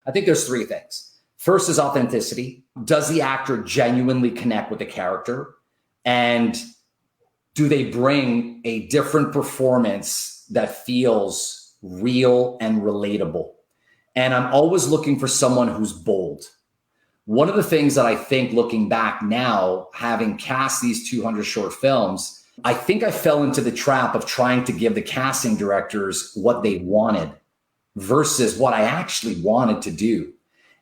I think there's three things. First is authenticity. Does the actor genuinely connect with the character? And do they bring a different performance that feels real and relatable? And I'm always looking for someone who's bold. One of the things that I think, looking back now, having cast these 200 short films, I think I fell into the trap of trying to give the casting directors what they wanted versus what I actually wanted to do.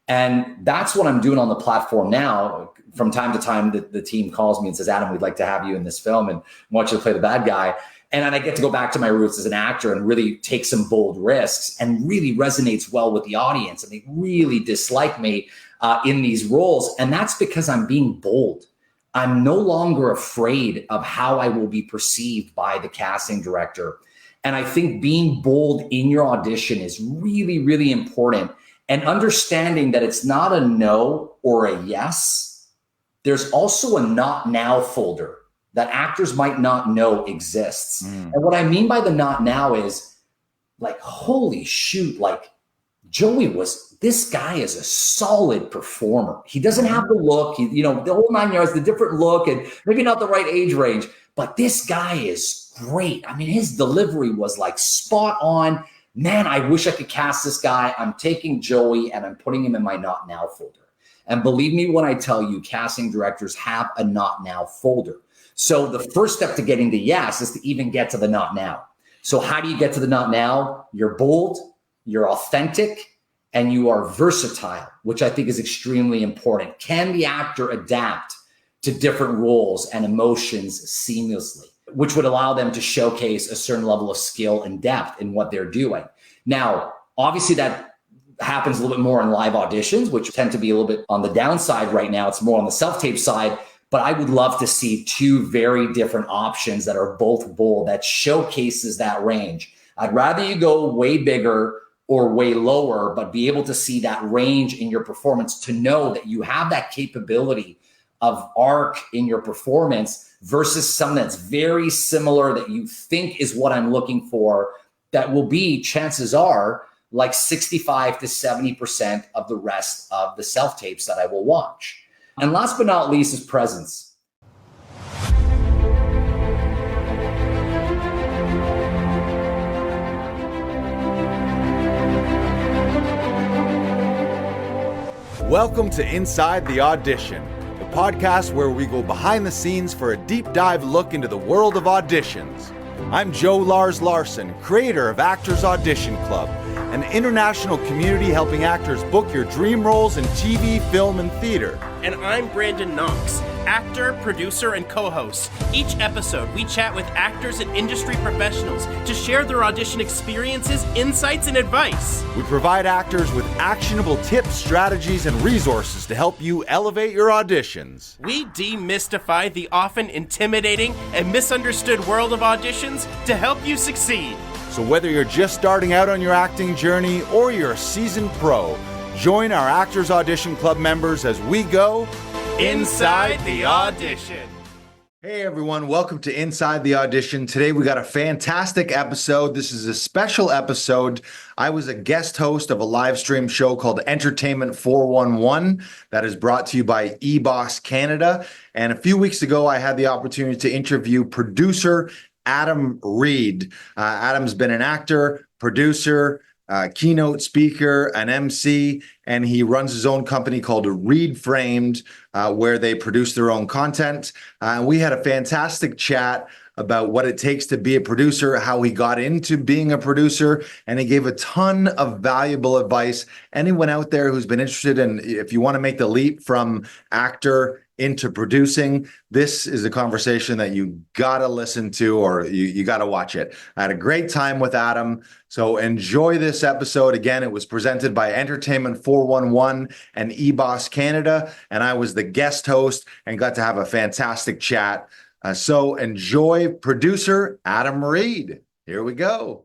And that's what I'm doing on the platform now. From time to time, the team calls me and says, Adam, we'd like to have you in this film and want you to play the bad guy. And then I get to go back to my roots as an actor and really take some bold risks, and really resonates well with the audience. And they really dislike me in these roles. And that's because I'm being bold. I'm no longer afraid of how I will be perceived by the casting director. And I think being bold in your audition is really, really important. And understanding that it's not a no or a yes. There's also a not now folder that actors might not know exists. And what I mean by the not now is like, holy shoot, like this guy is a solid performer. He doesn't have the look, the whole 9 yards, the different look, and maybe not the right age range, but this guy is great. I mean, his delivery was like spot on. Man, I wish I could cast this guy. I'm taking Joey and I'm putting him in my not now folder. And believe me when I tell you, casting directors have a not now folder. So the first step to getting the yes is to even get to the not now. So how do you get to the not now? You're bold, you're authentic, and you are versatile, which I think is extremely important. Can the actor adapt to different roles and emotions seamlessly, which would allow them to showcase a certain level of skill and depth in what they're doing? Now, obviously that happens a little bit more in live auditions, which tend to be a little bit on the downside right now. It's more on the self-tape side. But I would love to see two very different options that are both bold, that showcases that range. I'd rather you go way bigger or way lower, but be able to see that range in your performance, to know that you have that capability of arc in your performance versus something that's very similar that you think is what I'm looking for, that will be, chances are, like 65 to 70% of the rest of the self-tapes that I will watch. And last but not least is presence. Welcome to Inside the Audition, the podcast where we go behind the scenes for a deep dive look into the world of auditions. I'm Joe Larsen, creator of Actors Audition Club, an international community helping actors book your dream roles in TV, film, and theater. And I'm Brandon Knox, actor, producer, and co-host. Each episode, we chat with actors and industry professionals to share their audition experiences, insights, and advice. We provide actors with actionable tips, strategies, and resources to help you elevate your auditions. We demystify the often intimidating and misunderstood world of auditions to help you succeed. So whether you're just starting out on your acting journey or you're a seasoned pro, join our Actors Audition Club members as we go Inside the Audition. Hey everyone, welcome to Inside the Audition. Today we got a fantastic episode. This is a special episode. I was a guest host of a live stream show called Entertainment 411 that is brought to you by eBoss Canada. And a few weeks ago, I had the opportunity to interview producer Adam Reid. Adam's been an actor, producer, keynote speaker, an MC, and he runs his own company called REIDFramed, where they produce their own content. We had a fantastic chat about what it takes to be a producer, how he got into being a producer, and he gave a ton of valuable advice. Anyone out there who's been interested in, if you want to make the leap from actor into producing, this is a conversation that you gotta listen to, or you gotta watch it. I had a great time with Adam, so enjoy this episode. Again, it was presented by Entertainment 411 and eBoss Canada, and I was the guest host and got to have a fantastic chat. So enjoy producer Adam Reid. Here we go.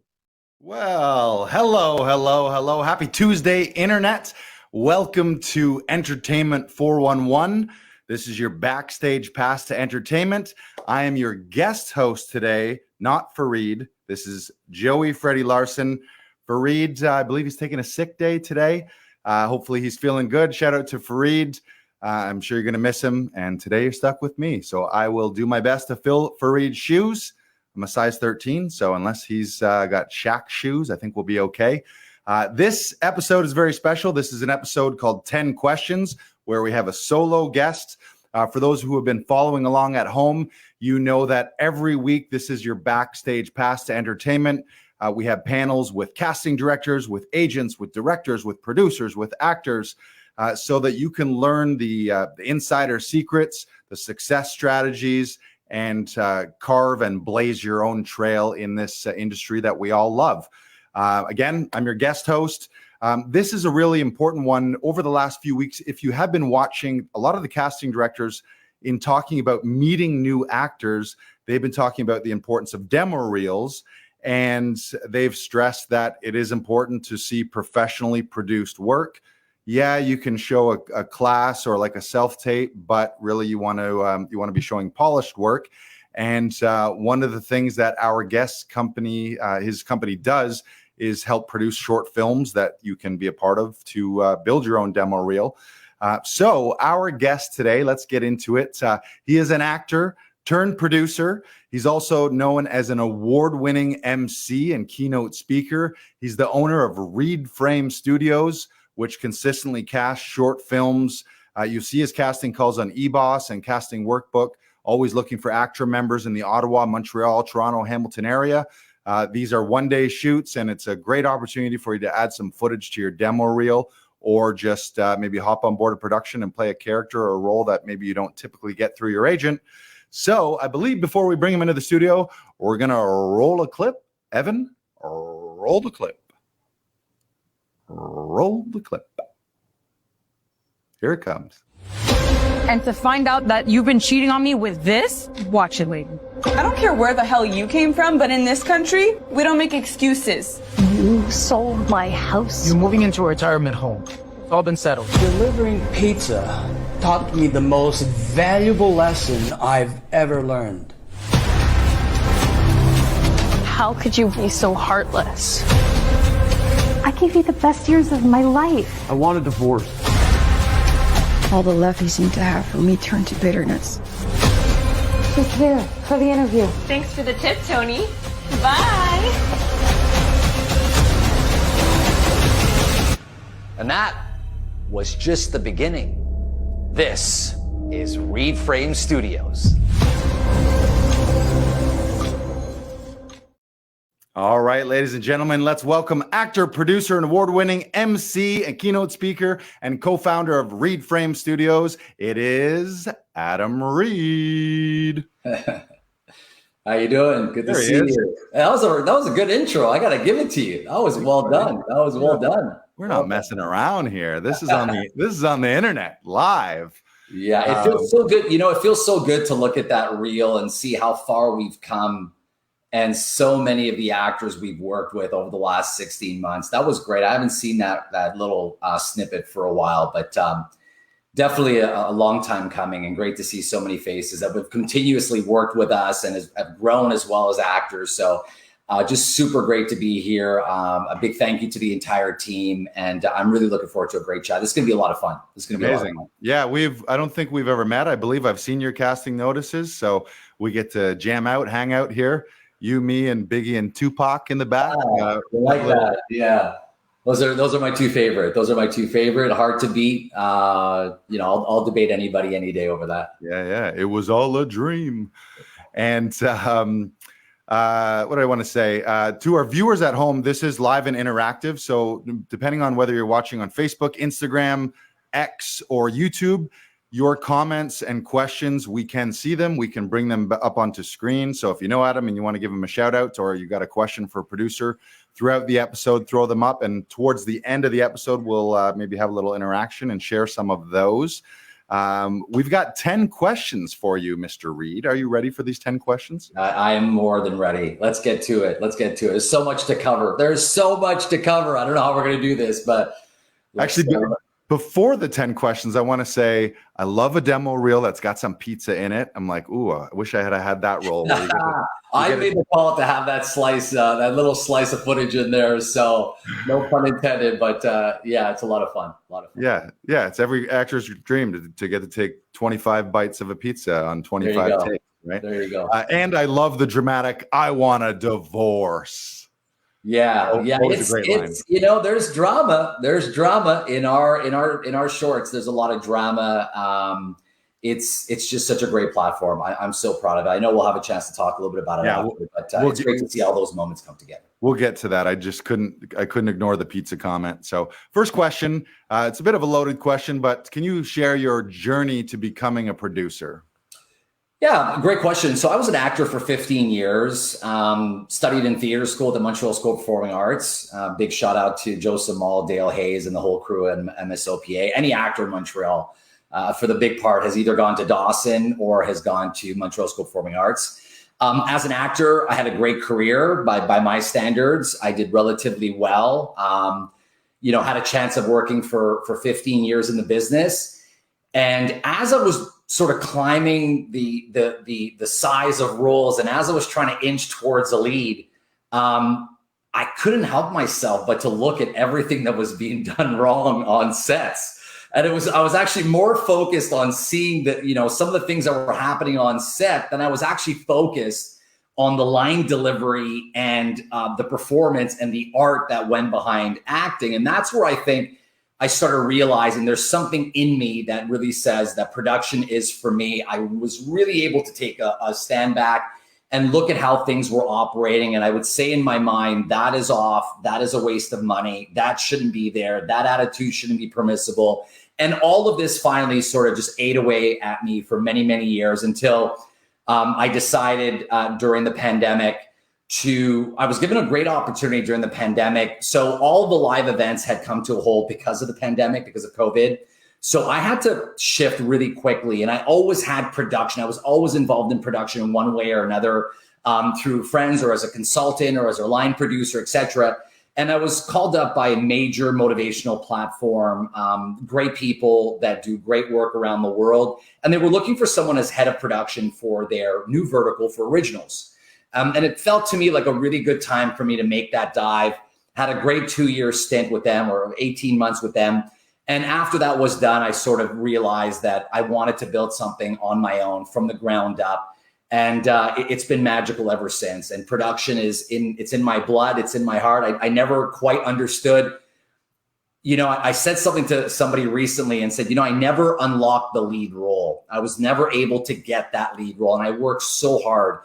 Well, hello. Happy Tuesday, Internet. Welcome to Entertainment 411. This is your backstage pass to entertainment. I am your guest host today, not Fareed. This is Joey Freddy Larsen. Fareed, I believe he's taking a sick day today. Hopefully he's feeling good. Shout out to Fareed. I'm sure you're going to miss him. And today you're stuck with me. So I will do my best to fill Fareed's shoes. I'm a size 13. So unless he's got Shaq shoes, I think we'll be okay. This episode is very special. This is an episode called 10 Questions, where we have a solo guest. For those who have been following along at home, you know that every week this is your backstage pass to entertainment. We have panels with casting directors, with agents, with directors, with producers, with actors, so that you can learn the insider secrets, the success strategies, and carve and blaze your own trail in this industry that we all love. Again, I'm your guest host. This is a really important one over the last few weeks. If you have been watching, a lot of the casting directors in talking about meeting new actors, they've been talking about the importance of demo reels, and they've stressed that it is important to see professionally produced work. Yeah, you can show a class or like a self-tape, but really you want to be showing polished work. And one of the things that our guest company, his company, does is help produce short films that you can be a part of to build your own demo reel. So our guest today, let's get into it. He is an actor turned producer. He's also known as an award-winning MC and keynote speaker. He's the owner of REIDFramed Studios, which consistently casts short films. You see his casting calls on eBoss and Casting Workbook, always looking for actor members in the Ottawa, Montreal, Toronto, Hamilton area. These are one-day shoots, and it's a great opportunity for you to add some footage to your demo reel, or just maybe hop on board a production and play a character or a role that maybe you don't typically get through your agent. So I believe before we bring him into the studio, we're going to roll a clip. Evan, roll the clip. Roll the clip. Here it comes. And to find out that you've been cheating on me with this, watch it, lady. I don't care where the hell you came from, but in this country, we don't make excuses. You sold my house. You're moving into a retirement home. It's all been settled. Delivering pizza taught me the most valuable lesson I've ever learned. How could you be so heartless? I gave you the best years of my life. I want a divorce. All the love you seem to have for me turned to bitterness. She's here for the interview. Thanks for the tip, Tony. Bye. And that was just the beginning. This is REIDFramed Studios. All right, ladies and gentlemen, let's welcome actor, producer, and award-winning MC and keynote speaker and co-founder of REIDFramed Studios. It is Adam Reid. How you doing? Good to see you. That was a good intro. I got to give it to you. That was well done. That was well done. We're not messing around here. This is on the internet live. Yeah, it feels so good. You know, it feels so good to look at that reel and see how far we've come. And so many of the actors we've worked with over the last 16 months. That was great. I haven't seen that little snippet for a while, but definitely a long time coming, and great to see so many faces that have continuously worked with us and have grown as well as actors. So just super great to be here. A big thank you to the entire team. And I'm really looking forward to a great chat. This is going to be a lot of fun. This is going to be amazing. A lot of fun. Yeah, I don't think we've ever met. I believe I've seen your casting notices. So we get to jam out, hang out here. You, me, and Biggie and Tupac in the back. Like that. Yeah. Those are my two favorite. Hard to beat. I'll debate anybody any day over that. Yeah. It was all a dream. And what do I want to say? To our viewers at home, this is live and interactive. So depending on whether you're watching on Facebook, Instagram, X, or YouTube, your comments and questions, we can see them. We can bring them up onto screen. So if you know Adam and you want to give him a shout out, or you got a question for a producer throughout the episode, throw them up. And towards the end of the episode, we'll maybe have a little interaction and share some of those. We've got 10 questions for you, Mr. Reid. Are you ready for these 10 questions? I am more than ready. Let's get to it. There's so much to cover. I don't know how we're going to do this, but actually, Before the 10 questions, I want to say I love a demo reel that's got some pizza in it. I'm like, ooh, I wish I had that roll. I made the call to have that slice, that little slice of footage in there. So no pun intended, but yeah, it's a lot of fun. Yeah. It's every actor's dream to get to take 25 bites of a pizza on 25 takes, right? There you go. And I love the dramatic, I want a divorce. Yeah. It's you know, there's drama in our shorts. There's a lot of drama. It's just such a great platform. I'm so proud of it. I know we'll have a chance to talk a little bit about it after, but it's great to see all those moments come together. We'll get to that. I couldn't ignore the pizza comment. So first question, it's a bit of a loaded question, but can you share your journey to becoming a producer? Yeah, great question. So I was an actor for 15 years, studied in theater school at the Montreal School of Performing Arts. Big shout out to Joseph Mall, Dale Hayes, and the whole crew at MSOPA. Any actor in Montreal, for the big part, has either gone to Dawson or has gone to Montreal School of Performing Arts. As an actor, I had a great career by my standards. I did relatively well. Had a chance of working for 15 years in the business. And as I was sort of climbing the size of roles, and as I was trying to inch towards a lead, I couldn't help myself but to look at everything that was being done wrong on sets. And I was actually more focused on seeing that, some of the things that were happening on set than I was actually focused on the line delivery and the performance and the art that went behind acting. And that's where I think I started realizing there's something in me that really says that production is for me. I was really able to take a stand back and look at how things were operating. And I would say in my mind, that is off. That is a waste of money. That shouldn't be there. That attitude shouldn't be permissible. And all of this finally sort of just ate away at me for many, many years until I decided during the pandemic I was given a great opportunity during the pandemic. So all the live events had come to a halt because of the pandemic, because of COVID. So I had to shift really quickly. And I always had production. I was always involved in production in one way or another, through friends or as a consultant or as a line producer, et cetera. And I was called up by a major motivational platform, great people that do great work around the world. And they were looking for someone as head of production for their new vertical for originals. And it felt to me like a really good time for me to make that dive. Had a great 2-year stint with them, or 18 months with them. And after that was done, I sort of realized that I wanted to build something on my own from the ground up. And it's been magical ever since. And production it's in my blood. It's in my heart. I never quite understood. I said something to somebody recently and said, I never unlocked the lead role. I was never able to get that lead role. And I worked so hard.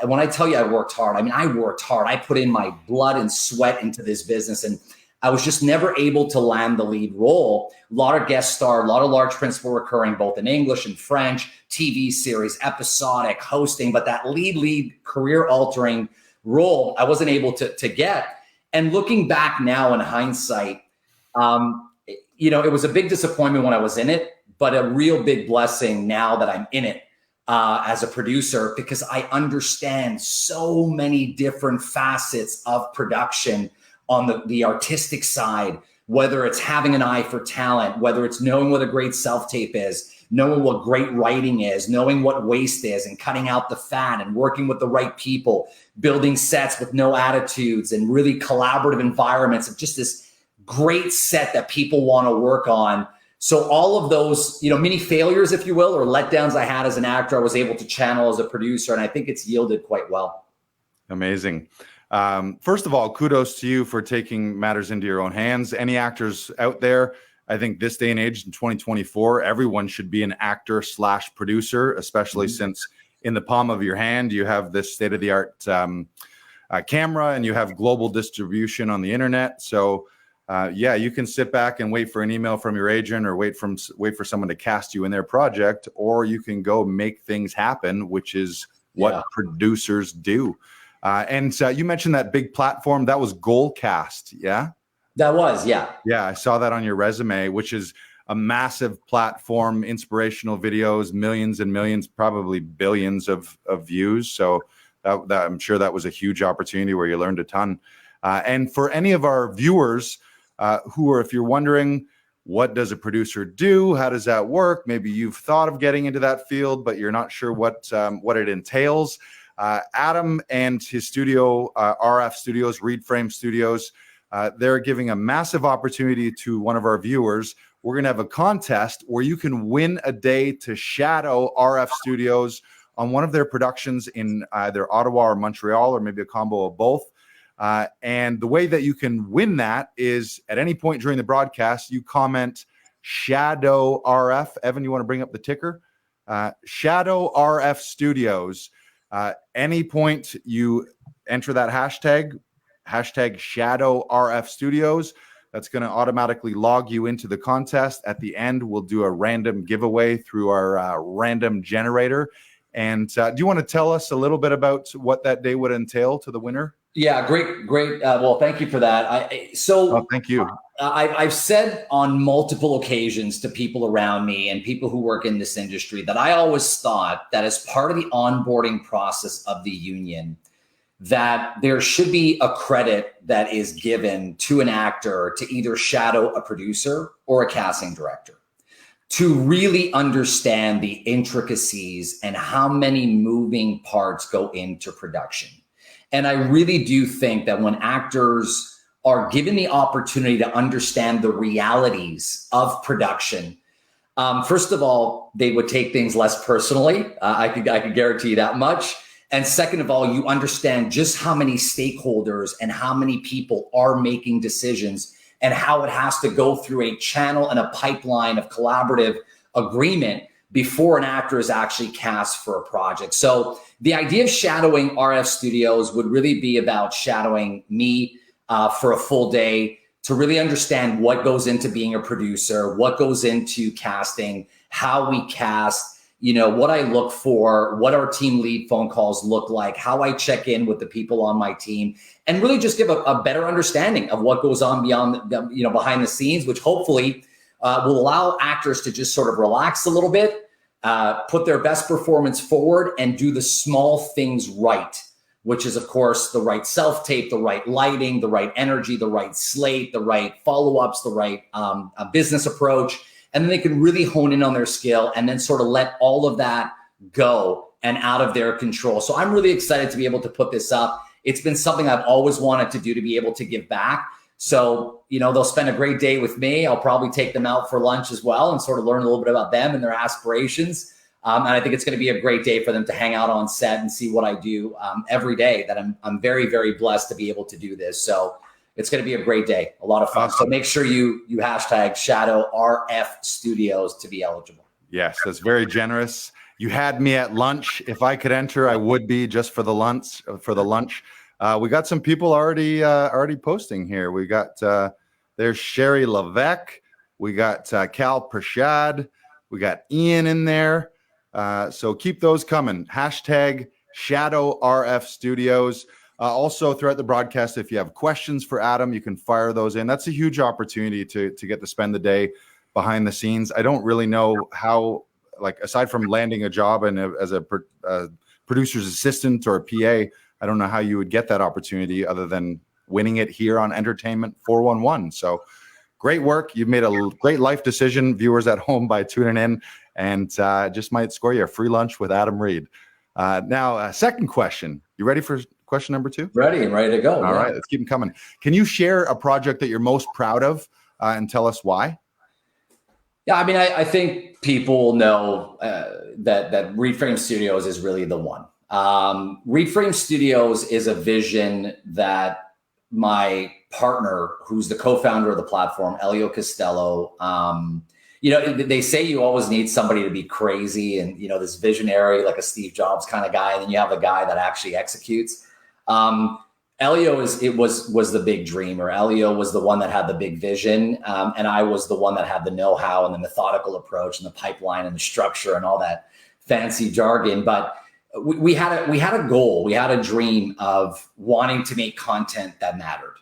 When I tell you I worked hard, I mean, I worked hard. I put in my blood and sweat into this business, and I was just never able to land the lead role. A lot of guest star, a lot of large principal recurring, both in English and French, TV series, episodic, hosting, but that lead career altering role, I wasn't able to get. And looking back now in hindsight, it was a big disappointment when I was in it, but a real big blessing now that I'm in it. As a producer, because I understand so many different facets of production on the artistic side, whether it's having an eye for talent, whether it's knowing what a great self-tape is, knowing what great writing is, knowing what waste is, and cutting out the fat and working with the right people, building sets with no attitudes and really collaborative environments of just this great set that people want to work on. So all of those, mini failures, if you will, or letdowns I had as an actor, I was able to channel as a producer, and I think it's yielded quite well. Amazing. First of all, kudos to you for taking matters into your own hands. Any actors out there, I think this day and age in 2024, everyone should be an actor/producer, especially since in the palm of your hand, you have this state-of-the-art camera and you have global distribution on the internet. So you can sit back and wait for an email from your agent or wait for someone to cast you in their project, or you can go make things happen, which is what producers do. And you mentioned that big platform. That was Goalcast, yeah? That was, yeah. Yeah, I saw that on your resume, which is a massive platform, inspirational videos, millions and millions, probably billions of views. So that I'm sure that was a huge opportunity where you learned a ton. And for any of our viewers, if you're wondering, what does a producer do? How does that work? Maybe you've thought of getting into that field, but you're not sure what it entails. Adam and his studio, RF Studios, REIDFramed Studios, they're giving a massive opportunity to one of our viewers. We're going to have a contest where you can win a day to shadow RF Studios on one of their productions in either Ottawa or Montreal, or maybe a combo of both. And the way that you can win that is at any point during the broadcast, you comment Shadow RF. Evan, you want to bring up the ticker? Shadow RF Studios. Any point you enter that hashtag Shadow RF Studios, that's going to automatically log you into the contest. At the end, we'll do a random giveaway through our random generator. And do you want to tell us a little bit about what that day would entail to the winner? Yeah, great. Well, thank you for that. Thank you. I've said on multiple occasions to people around me and people who work in this industry that I always thought that as part of the onboarding process of the union, that there should be a credit that is given to an actor to either shadow a producer or a casting director, to really understand the intricacies and how many moving parts go into production. And I really do think that when actors are given the opportunity to understand the realities of production, first of all, they would take things less personally. I could guarantee you that much. And second of all, you understand just how many stakeholders and how many people are making decisions and how it has to go through a channel and a pipeline of collaborative agreement before an actor is actually cast for a project. So the idea of shadowing RF Studios would really be about shadowing me for a full day to really understand what goes into being a producer, what goes into casting, how we cast, what I look for, what our team lead phone calls look like, how I check in with the people on my team, and really just give a better understanding of what goes on beyond, behind the scenes, which hopefully will allow actors to just sort of relax a little bit, put their best performance forward and do the small things right, which is, of course, the right self-tape, the right lighting, the right energy, the right slate, the right follow-ups, the right business approach. And then they can really hone in on their skill and then sort of let all of that go and out of their control. So I'm really excited to be able to put this up. It's been something I've always wanted to do, to be able to give back. So, they'll spend a great day with me. I'll probably take them out for lunch as well and sort of learn a little bit about them and their aspirations. And I think it's going to be a great day for them to hang out on set and see what I do every day. That I'm very, very blessed to be able to do this. So it's going to be a great day, a lot of fun. So make sure you hashtag Shadow RF Studios to be eligible. Yes, that's very generous. You had me at lunch. If I could enter, I would be, just for the lunch. We got some people already posting here. We got there's Sherry Levesque. We got Cal Prashad. We got Ian in there. So keep those coming. Hashtag Shadow RF Studios. Also, throughout the broadcast, if you have questions for Adam, you can fire those in. That's a huge opportunity to get to spend the day behind the scenes. I don't really know how, aside from landing a job and as a producer's assistant or a PA, I don't know how you would get that opportunity other than winning it here on Entertainment 411. So great work. You've made a great life decision, viewers at home, by tuning in, and just might score you a free lunch with Adam Reid. Now, second question. You ready for question number 2? Ready and ready to go. All right, let's keep them coming. Can you share a project that you're most proud of and tell us why? Yeah, I mean, I think people know that REIDFramed Studios is really the one. REIDFramed Studios is a vision that my partner, who's the co-founder of the platform, Elio Costello, they say you always need somebody to be crazy and, this visionary, like a Steve Jobs kind of guy. And then you have a guy that actually executes. Elio was the big dreamer. Elio was the one that had the big vision. And I was the one that had the know-how and the methodical approach and the pipeline and the structure and all that fancy jargon. But we had a goal. We had a dream of wanting to make content that mattered.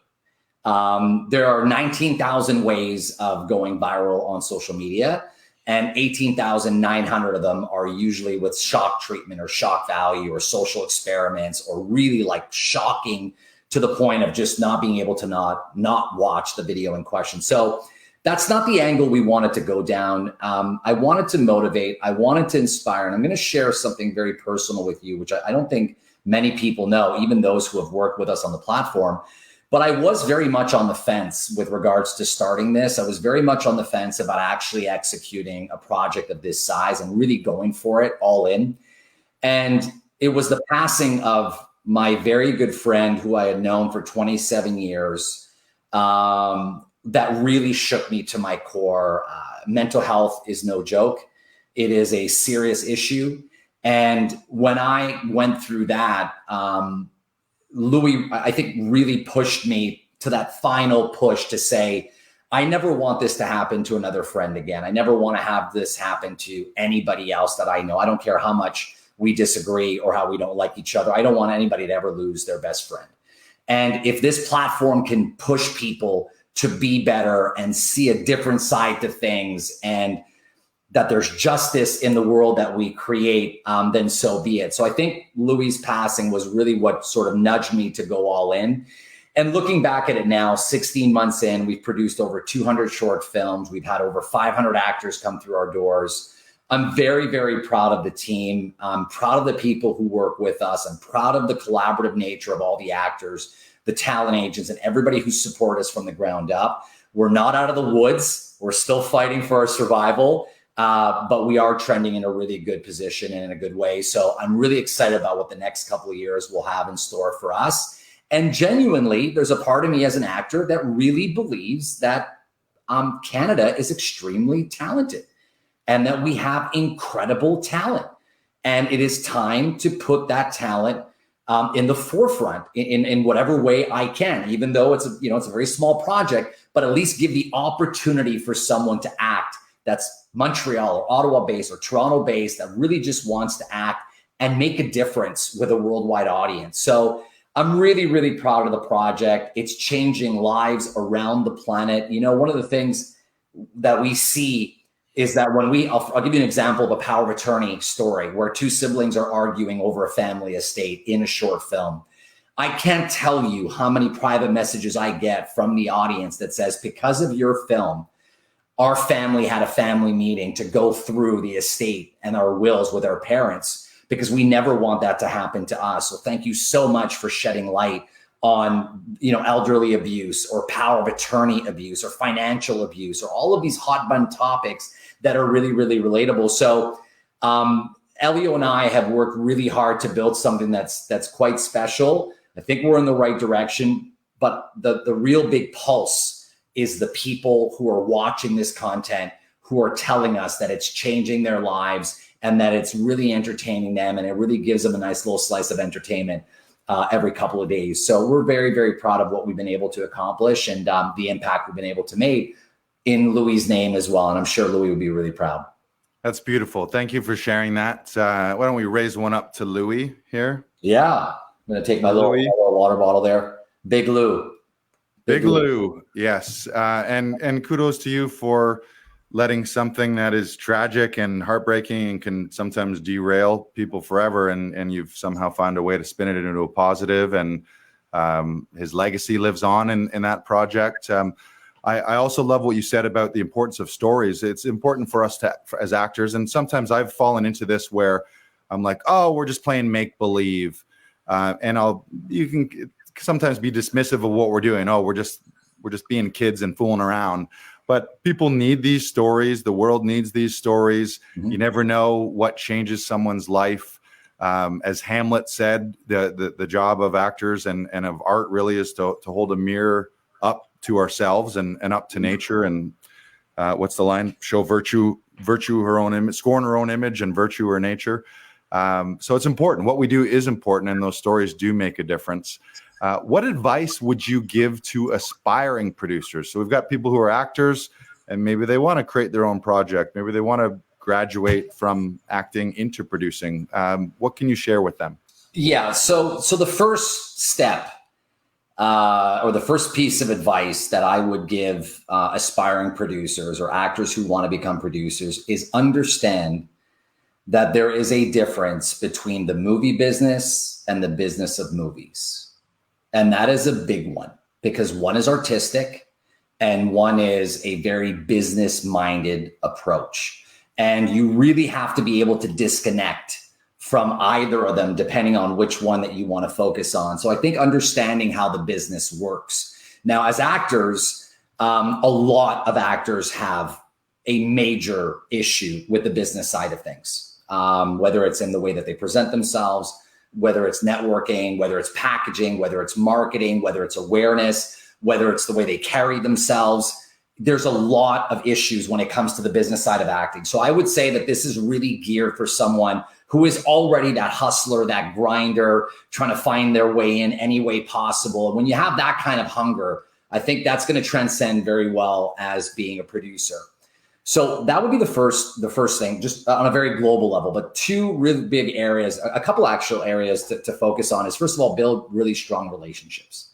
There are 19,000 ways of going viral on social media, and 18,900 of them are usually with shock treatment or shock value or social experiments, or really shocking to the point of just not being able to not watch the video in question. So that's not the angle we wanted to go down. I wanted to motivate. I wanted to inspire. And I'm going to share something very personal with you, which I don't think many people know, even those who have worked with us on the platform. But I was very much on the fence with regards to starting this. I was very much on the fence about actually executing a project of this size and really going for it all in. And it was the passing of my very good friend who I had known for 27 years that really shook me to my core. Mental health is no joke. It is a serious issue. And when I went through that, Louis, I think, really pushed me to that final push to say, I never want this to happen to another friend again. I never want to have this happen to anybody else that I know. I don't care how much we disagree or how we don't like each other. I don't want anybody to ever lose their best friend. And if this platform can push people to be better and see a different side to things, and that there's justice in the world that we create, then so be it. So I think Louis' passing was really what sort of nudged me to go all in. And looking back at it now, 16 months in, we've produced over 200 short films. We've had over 500 actors come through our doors. I'm very, very proud of the team. I'm proud of the people who work with us. I'm proud of the collaborative nature of all the actors, the talent agents, and everybody who support us from the ground up. We're not out of the woods. We're still fighting for our survival, but we are trending in a really good position and in a good way. So I'm really excited about what the next couple of years will have in store for us. And genuinely, there's a part of me as an actor that really believes that Canada is extremely talented, and that we have incredible talent. And it is time to put that talent in the forefront in whatever way I can, even though it's a very small project, but at least give the opportunity for someone to act that's Montreal or Ottawa based or Toronto based, that really just wants to act and make a difference with a worldwide audience. So I'm really, really proud of the project. It's changing lives around the planet. One of the things that we see is that when I'll give you an example of a power of attorney story where two siblings are arguing over a family estate in a short film. I can't tell you how many private messages I get from the audience that says, because of your film, our family had a family meeting to go through the estate and our wills with our parents, because we never want that to happen to us. So thank you so much for shedding light on, elderly abuse or power of attorney abuse or financial abuse or all of these hot button topics that are really, really relatable. So Elio and I have worked really hard to build something that's quite special. I think we're in the right direction, but the real big pulse is the people who are watching this content, who are telling us that it's changing their lives and that it's really entertaining them, and it really gives them a nice little slice of entertainment every couple of days. So we're very, very proud of what we've been able to accomplish and the impact we've been able to make in Louis' name as well. And I'm sure Louis would be really proud. That's beautiful. Thank you for sharing that. Why don't we raise one up to Louis here? Yeah. I'm going to take my little water bottle there. Big Lou. Big Lou. Yes. And kudos to you for letting something that is tragic and heartbreaking and can sometimes derail people forever. And you've somehow found a way to spin it into a positive, and his legacy lives on in that project. I also love what you said about the importance of stories. It's important for us as actors. And sometimes I've fallen into this where I'm like, oh, we're just playing make believe. And you can sometimes be dismissive of what we're doing. Oh, we're just being kids and fooling around. But people need these stories. The world needs these stories. Mm-hmm. You never know what changes someone's life. As Hamlet said, the job of actors and of art really is to hold a mirror up to ourselves and up to nature. And what's the line? Show virtue her own image, scorn her own image, and virtue her nature. So it's important. What we do is important, and those stories do make a difference. What advice would you give to aspiring producers? So we've got people who are actors, and maybe they want to create their own project. Maybe they want to graduate from acting into producing. What can you share with them? Yeah. So the first step, or the first piece of advice that I would give aspiring producers or actors who want to become producers is understand that there is a difference between the movie business and the business of movies. And that is a big one, because one is artistic and one is a very business-minded approach. And you really have to be able to disconnect from either of them, depending on which one that you want to focus on. So I think understanding how the business works. Now, as actors, a lot of actors have a major issue with the business side of things, whether it's in the way that they present themselves, whether it's networking, whether it's packaging, whether it's marketing, whether it's awareness, whether it's the way they carry themselves. There's a lot of issues when it comes to the business side of acting. So I would say that this is really geared for someone who is already that hustler, that grinder, trying to find their way in any way possible. And when you have that kind of hunger, I think that's going to transcend very well as being a producer. So that would be the first thing, just on a very global level. But two really big areas, a couple actual areas to focus on is, first of all, build really strong relationships.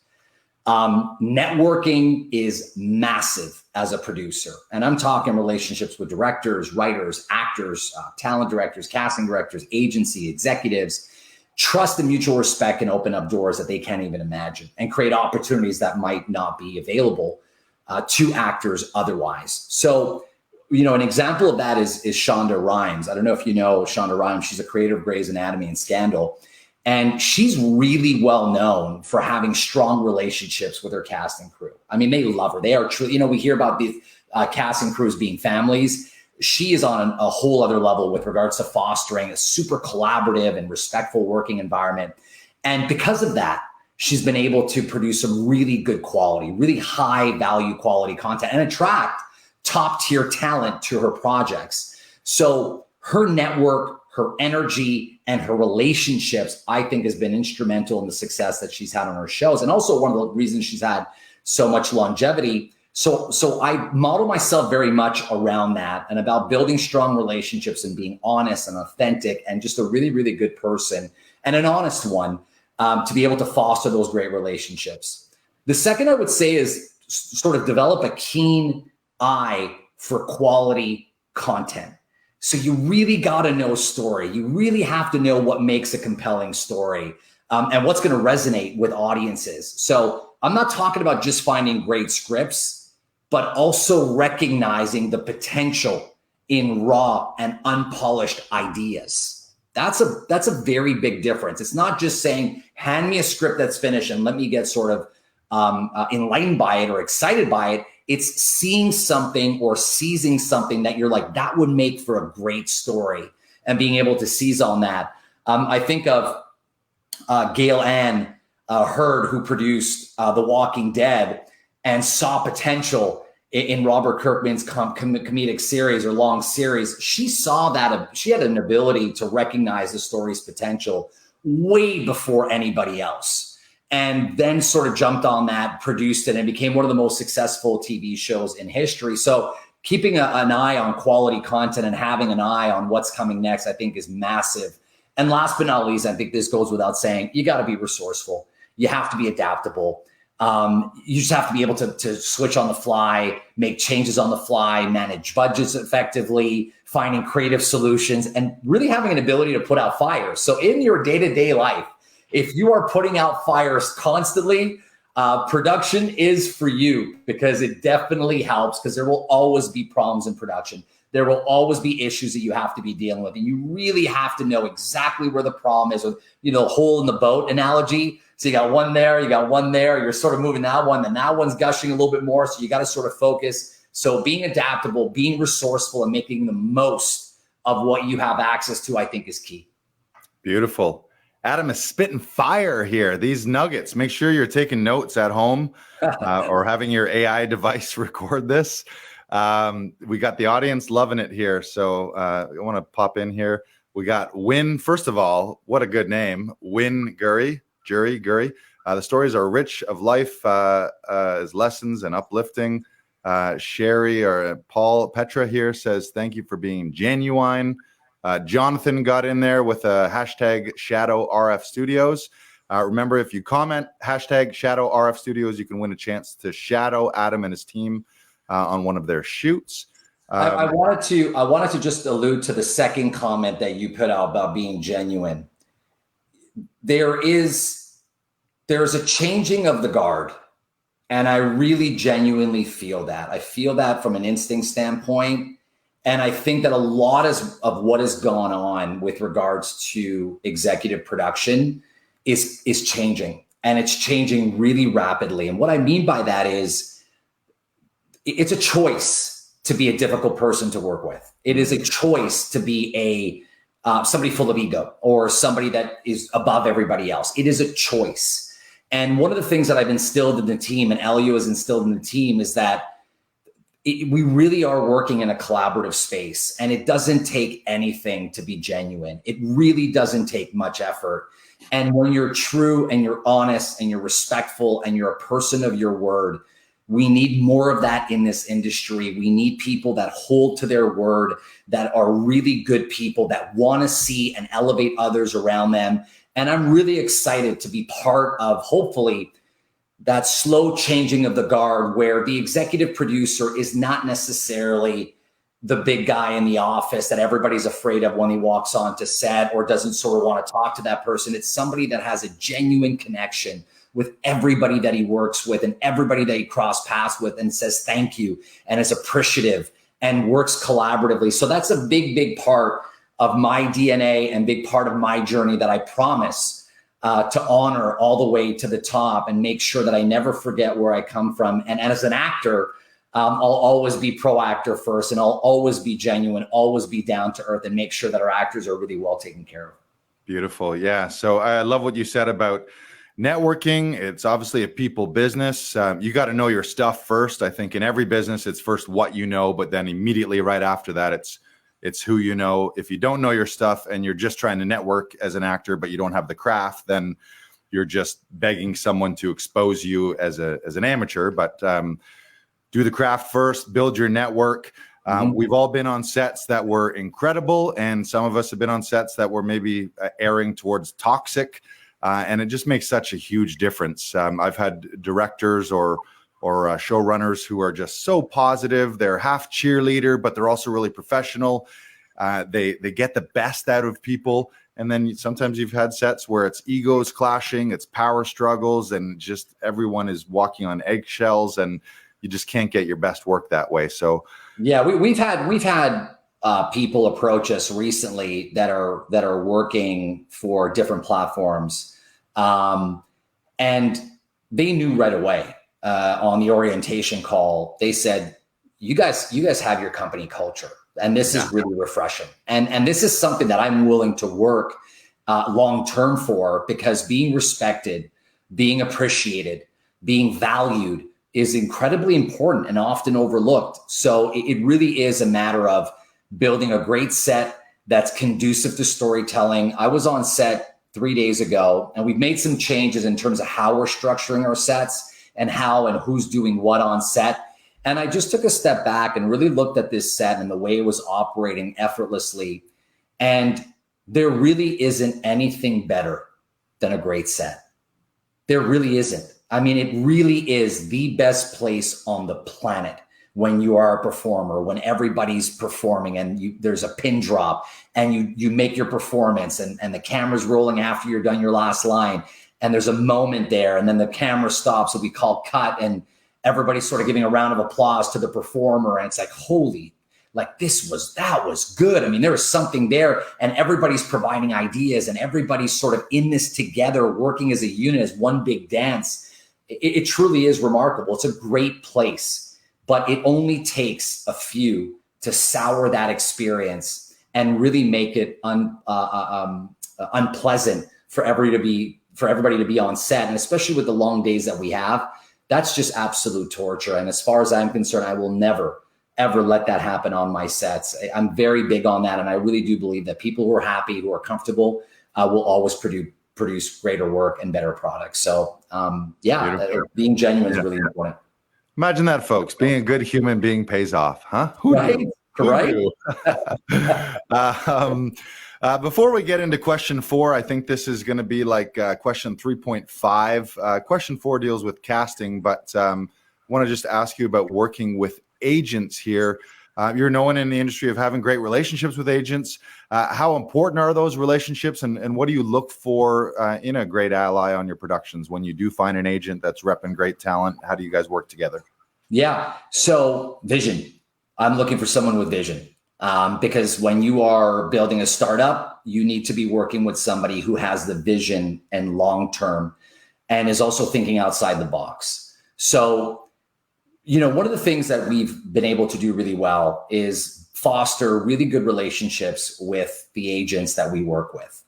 Networking is massive as a producer. And I'm talking relationships with directors, writers, actors, talent directors, casting directors, agency, executives. Trust and mutual respect can open up doors that they can't even imagine and create opportunities that might not be available to actors otherwise. So, an example of that is Shonda Rhimes. I don't know if you know Shonda Rhimes. She's a creator of Grey's Anatomy and Scandal. And she's really well known for having strong relationships with her casting crew. I mean, they love her. They are truly, we hear about these casting crews being families. She is on a whole other level with regards to fostering a super collaborative and respectful working environment. And because of that, she's been able to produce some really good quality, really high value quality content and attract top tier talent to her projects. So her network, her energy, and her relationships, I think, has been instrumental in the success that she's had on her shows. And also one of the reasons she's had so much longevity. So I model myself very much around that and about building strong relationships and being honest and authentic and just a really, really good person and an honest one to be able to foster those great relationships. The second I would say is sort of develop a keen eye for quality content. So you really got to know story. You really have to know what makes a compelling story and what's going to resonate with audiences. So I'm not talking about just finding great scripts, but also recognizing the potential in raw and unpolished ideas. That's a very big difference. It's not just saying, hand me a script that's finished and let me get sort of enlightened by it or excited by it. It's seeing something or seizing something that you're like, that would make for a great story, and being able to seize on that. I think of Gail Ann Hurd, who produced The Walking Dead and saw potential in Robert Kirkman's comedic series or long series. She saw that she had an ability to recognize the story's potential way before anybody else. And then sort of jumped on that, produced it, and became one of the most successful TV shows in history. So keeping an eye on quality content and having an eye on what's coming next, I think, is massive. And last but not least, I think this goes without saying, you got to be resourceful. You have to be adaptable. You just have to be able to switch on the fly, make changes on the fly, manage budgets effectively, finding creative solutions, and really having an ability to put out fires. So in your day-to-day life, if you are putting out fires constantly, production is for you, because it definitely helps, because there will always be problems in production. There will always be issues that you have to be dealing with. And you really have to know exactly where the problem is with, hole in the boat analogy. So you got one there, you're sort of moving that one, and that one's gushing a little bit more. So you got to sort of focus. So being adaptable, being resourceful, and making the most of what you have access to, I think, is key. Beautiful. Adam is spitting fire here. These nuggets, make sure you're taking notes at home or having your AI device record this. We got the audience loving it here. So I want to pop in here. We got Win. First of all, what a good name. Win Gurry. The stories are rich of life as lessons and uplifting. Sherry or Paul Petra here says, thank you for being genuine. Jonathan got in there with a hashtag Shadow RF Studios. Remember, if you comment hashtag Shadow RF Studios, you can win a chance to shadow Adam and his team on one of their shoots. I wanted to just allude to the second comment that you put out about being genuine. There is a changing of the guard And I really genuinely feel that. I feel that from an instinct standpoint. And I think that a lot of what has gone on with regards to executive production is changing. And it's changing really rapidly. And what I mean by that is it's a choice to be a difficult person to work with. It is a choice to be somebody full of ego or somebody that is above everybody else. It is a choice. And one of the things that I've instilled in the team, and Elio has instilled in the team, is that we really are working in a collaborative space, and it doesn't take anything to be genuine. It really doesn't take much effort. And when you're true and you're honest and you're respectful and you're a person of your word, we need more of that in this industry. We need people that hold to their word, that are really good people, that want to see and elevate others around them. And I'm really excited to be part of, hopefully, that slow changing of the guard where the executive producer is not necessarily the big guy in the office that everybody's afraid of when he walks onto set or doesn't sort of want to talk to that person. It's somebody that has a genuine connection with everybody that he works with and everybody that he cross paths with and says thank you and is appreciative and works collaboratively. So that's a big, big part of my DNA and big part of my journey that I promise to honor all the way to the top and make sure that I never forget where I come from. And as an actor, I'll always be pro-actor first, and I'll always be genuine, always be down to earth, and make sure that our actors are really well taken care of. Beautiful. Yeah. So I love what you said about networking. It's obviously a people business. You got to know your stuff first. I think in every business, it's first what you know, but then immediately right after that, it's who you know. If you don't know your stuff and you're just trying to network as an actor, but you don't have the craft, then you're just begging someone to expose you as an amateur. But do the craft first, build your network. We've all been on sets that were incredible, and some of us have been on sets that were maybe erring towards toxic, and it just makes such a huge difference. I've had directors or showrunners who are just so positive. They're half cheerleader, but they're also really professional. They get the best out of people. And then sometimes you've had sets where it's egos clashing, it's power struggles, and just everyone is walking on eggshells, and you just can't get your best work that way. So yeah, we've had people approach us recently that are working for different platforms, and they knew right away. On the orientation call, they said, you guys have your company culture, and this is really refreshing. And this is something that I'm willing to work long-term for, because being respected, being appreciated, being valued is incredibly important and often overlooked. So it really is a matter of building a great set that's conducive to storytelling. I was on set 3 days ago, and we've made some changes in terms of how we're structuring our sets and how and who's doing what on set. And I just took a step back and really looked at this set and the way it was operating effortlessly. And there really isn't anything better than a great set. There really isn't. I mean, it really is the best place on the planet when you are a performer, when everybody's performing and there's a pin drop and you make your performance and the camera's rolling after you're done your last line. And there's a moment there, and then the camera stops, so we call cut, and everybody's sort of giving a round of applause to the performer. And it's like, holy, like that was good. I mean, there was something there, and everybody's providing ideas, and everybody's sort of in this together, working as a unit, as one big dance. It truly is remarkable. It's a great place, but it only takes a few to sour that experience and really make it unpleasant for everybody to be on set. And especially with the long days that we have, that's just absolute torture. And as far as I'm concerned, I will never, ever let that happen on my sets. I'm very big on that. And I really do believe that people who are happy, who are comfortable, will always produce greater work and better products. So being genuine is really important. Imagine that, folks. Being a good human being pays off, huh? Right. Before we get into question 4, I think this is going to be like question 3.5. Question 4 deals with casting, but I want to just ask you about working with agents here. You're known in the industry of having great relationships with agents. How important are those relationships, and what do you look for in a great ally on your productions when you do find an agent that's repping great talent? How do you guys work together? Yeah. So vision. I'm looking for someone with vision because when you are building a startup, you need to be working with somebody who has the vision and long-term and is also thinking outside the box. So, one of the things that we've been able to do really well is foster really good relationships with the agents that we work with.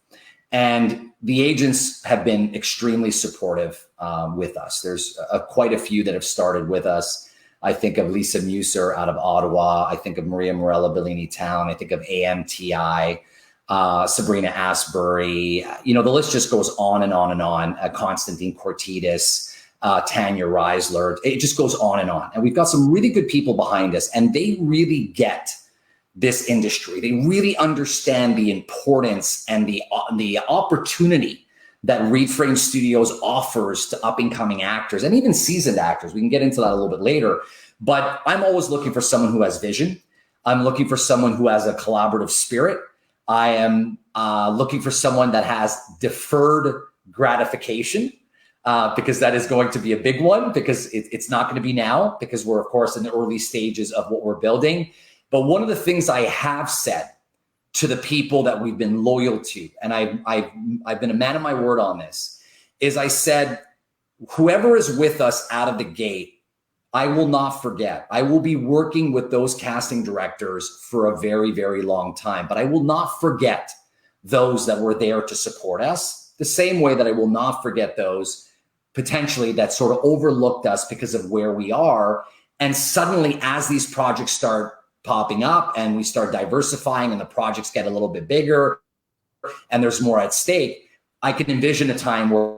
And the agents have been extremely supportive with us. There's quite a few that have started with us. I think of Lisa Muser out of Ottawa. I think of Maria Morella Bellini Town. I think of AMTI, Sabrina Asbury. The list just goes on and on and on. Constantine Cortidis, Tanya Reisler. It just goes on and on. And we've got some really good people behind us, and they really get this industry. They really understand the importance and the opportunity that REIDFramed Studios offers to up-and-coming actors and even seasoned actors. We can get into that a little bit later. But I'm always looking for someone who has vision. I'm looking for someone who has a collaborative spirit. I am looking for someone that has deferred gratification. Because that is going to be a big one, because it's not going to be now, because we're, of course, in the early stages of what we're building. But one of the things I have said to the people that we've been loyal to, and I've been a man of my word on this, is I said, whoever is with us out of the gate, I will not forget. I will be working with those casting directors for a very, very long time, but I will not forget those that were there to support us, the same way that I will not forget those potentially that sort of overlooked us because of where we are. And suddenly, as these projects start popping up and we start diversifying and the projects get a little bit bigger and there's more at stake, I can envision a time where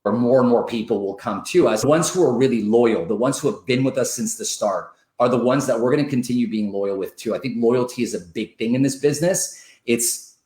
more and more people will come to us. The ones who are really loyal, the ones who have been with us since the start, are the ones that we're going to continue being loyal with too. I think loyalty is a big thing in this business. It's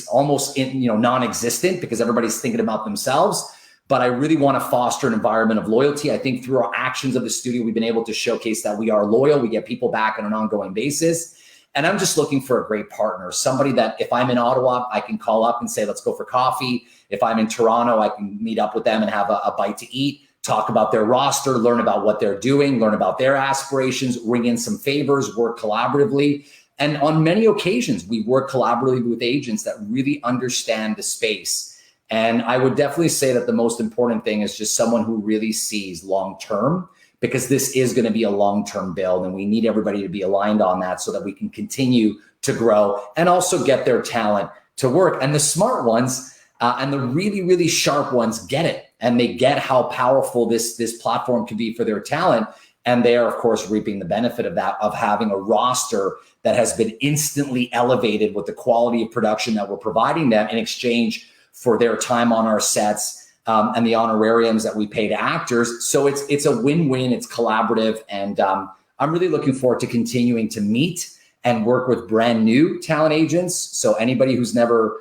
almost non-existent because everybody's thinking about themselves. But I really want to foster an environment of loyalty. I think through our actions of the studio, we've been able to showcase that we are loyal. We get people back on an ongoing basis. And I'm just looking for a great partner, somebody that if I'm in Ottawa, I can call up and say, let's go for coffee. If I'm in Toronto, I can meet up with them and have a bite to eat, talk about their roster, learn about what they're doing, learn about their aspirations, ring in some favors, work collaboratively. And on many occasions, we work collaboratively with agents that really understand the space. And I would definitely say that the most important thing is just someone who really sees long-term, because this is going to be a long-term build and we need everybody to be aligned on that so that we can continue to grow and also get their talent to work. And the smart ones and the really, really sharp ones get it, and they get how powerful this platform can be for their talent. And they are, of course, reaping the benefit of that, of having a roster that has been instantly elevated with the quality of production that we're providing them in exchange for their time on our sets and the honorariums that we pay to actors. So it's a win-win, it's collaborative. And I'm really looking forward to continuing to meet and work with brand new talent agents. So anybody who's never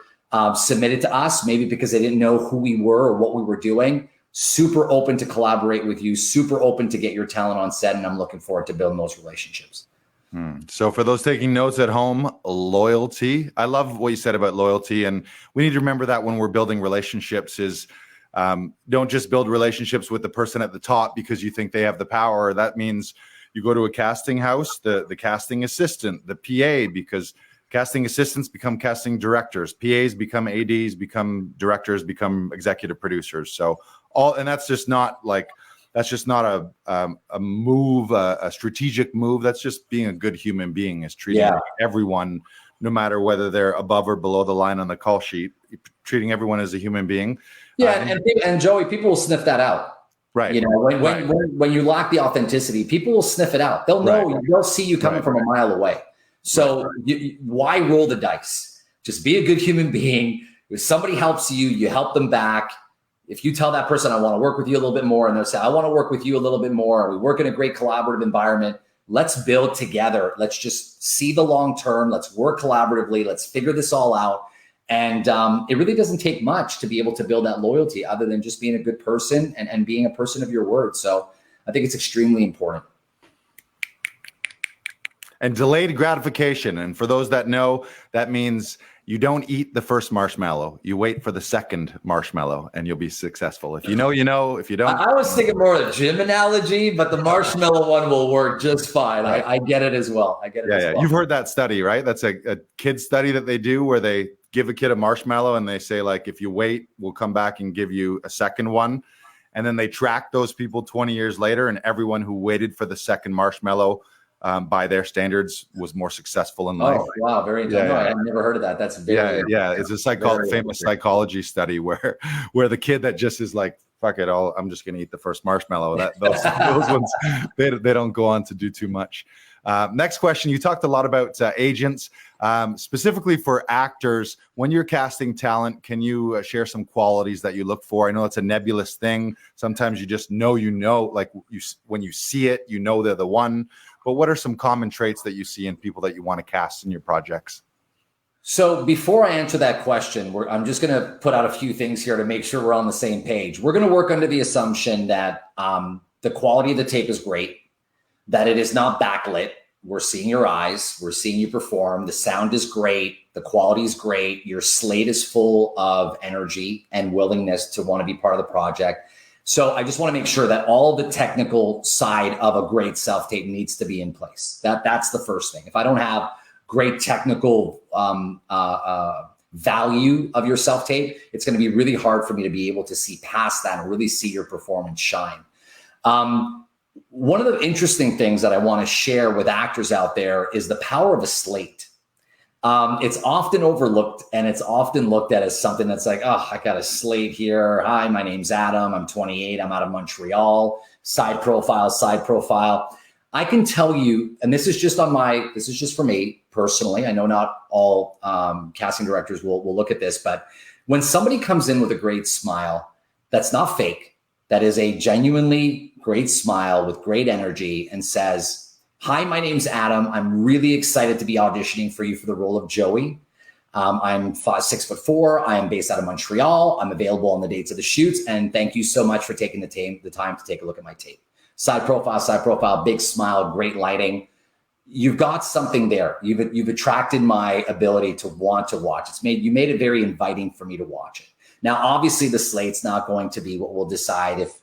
submitted to us, maybe because they didn't know who we were or what we were doing, super open to collaborate with you, super open to get your talent on set. And I'm looking forward to building those relationships. So for those taking notes at home, loyalty. I love what you said about loyalty. And we need to remember that when we're building relationships is don't just build relationships with the person at the top because you think they have the power. That means you go to a casting house, the casting assistant, the PA, because casting assistants become casting directors, PAs become ADs, become directors, become executive producers. So and that's just not a move, a strategic move. That's just being a good human being, is treating everyone, no matter whether they're above or below the line on the call sheet, treating everyone as a human being. Yeah, and Joey, people will sniff that out. Right. When you lack the authenticity, people will sniff it out. They'll know, they'll see you coming from a mile away. So why roll the dice? Just be a good human being. If somebody helps you, you help them back. If you tell that person, I want to work with you a little bit more, and they'll say, I want to work with you a little bit more, we work in a great collaborative environment, let's build together. Let's just see the long term. Let's work collaboratively. Let's figure this all out. And it really doesn't take much to be able to build that loyalty other than just being a good person and being a person of your word. So I think it's extremely important. And delayed gratification. And for those that know, that means you don't eat the first marshmallow. You wait for the second marshmallow and you'll be successful. If you know, you know. If you don't. I was thinking more of a gym analogy, but the marshmallow one will work just fine. I get it as well. I get it as well. You've heard that study, right? That's a kid study that they do where they give a kid a marshmallow and they say, like, if you wait, we'll come back and give you a second one. And then they track those people 20 years later, and everyone who waited for the second marshmallow by their standards was more successful in life. Oh, wow. Very interesting. No, I've never heard of that. That's very, It's a famous psychology study where the kid that just is like, fuck it all, I'm just going to eat the first marshmallow. Those ones, they don't go on to do too much. Next question. You talked a lot about agents, specifically for actors. When you're casting talent, can you share some qualities that you look for? I know it's a nebulous thing. Sometimes you just know, like when you see it, you know they're the one. But what are some common traits that you see in people that you want to cast in your projects? So before I answer that question, I'm just going to put out a few things here to make sure we're on the same page. We're going to work under the assumption that the quality of the tape is great, that it is not backlit. We're seeing your eyes. We're seeing you perform. The sound is great. The quality is great. Your slate is full of energy and willingness to want to be part of the project. So I just want to make sure that all the technical side of a great self-tape needs to be in place. That's the first thing. If I don't have great technical value of your self-tape, it's going to be really hard for me to be able to see past that and really see your performance shine. One of the interesting things that I want to share with actors out there is the power of a slate. It's often overlooked, and it's often looked at as something that's like, oh, I got a slate here. Hi, my name's Adam. I'm 28. I'm out of Montreal. Side profile. I can tell you, and this is just for me personally. I know not all casting directors will look at this, but when somebody comes in with a great smile, that's not fake. That is a genuinely great smile with great energy and says, hi, my name's Adam. I'm really excited to be auditioning for you for the role of Joey. I'm 6'4". I am based out of Montreal. I'm available on the dates of the shoots. And thank you so much for taking the time to take a look at my tape. Side profile, big smile, great lighting. You've got something there. You've attracted my ability to want to watch. You made it very inviting for me to watch it. Now, obviously, the slate's not going to be what will decide if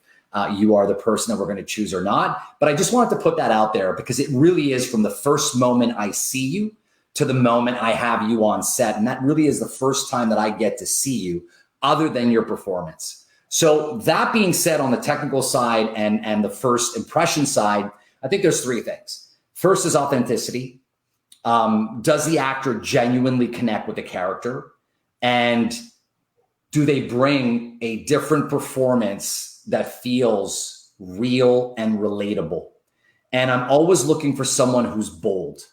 you are the person that we're going to choose or not. But I just wanted to put that out there because it really is from the first moment I see you to the moment I have you on set. And that really is the first time that I get to see you other than your performance. So that being said, on the technical side and the first impression side, I think there's three things. First is authenticity. Does the actor genuinely connect with the character? And do they bring a different performance that feels real and relatable? And I'm always looking for someone who's bold.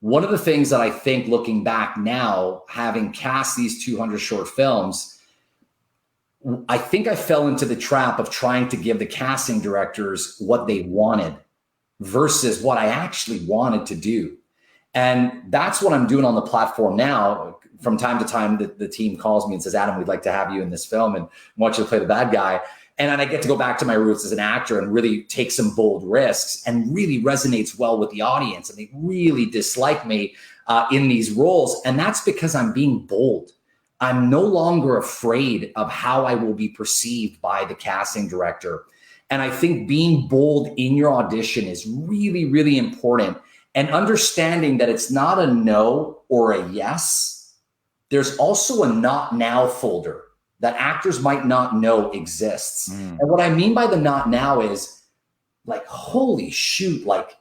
One of the things that I think, looking back now, having cast these 200 short films, I think I fell into the trap of trying to give the casting directors what they wanted versus what I actually wanted to do. And that's what I'm doing on the platform now. From time to time, the team calls me and says, Adam, we'd like to have you in this film and want you to play the bad guy. And then I get to go back to my roots as an actor and really take some bold risks, and really resonates well with the audience. And they really dislike me in these roles. And that's because I'm being bold. I'm no longer afraid of how I will be perceived by the casting director. And I think being bold in your audition is really, really important. And understanding that it's not a no or a yes. There's also a not now folder that actors might not know exists. And what I mean by the not now is like, holy shoot, like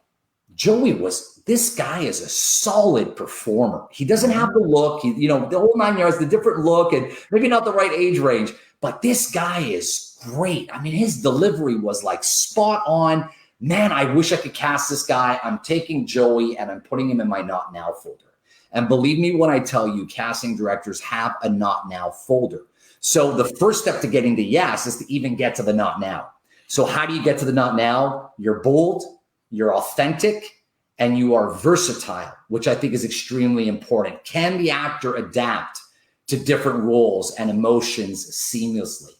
this guy is a solid performer. He doesn't have the look, the whole 9 yards, the different look, and maybe not the right age range, but this guy is great. I mean, his delivery was like spot on. Man, I wish I could cast this guy. I'm taking Joey and I'm putting him in my not now folder. And believe me when I tell you, casting directors have a not now folder. So the first step to getting the yes is to even get to the not now. So how do you get to the not now? You're bold, you're authentic, and you are versatile, which I think is extremely important. Can the actor adapt to different roles and emotions seamlessly,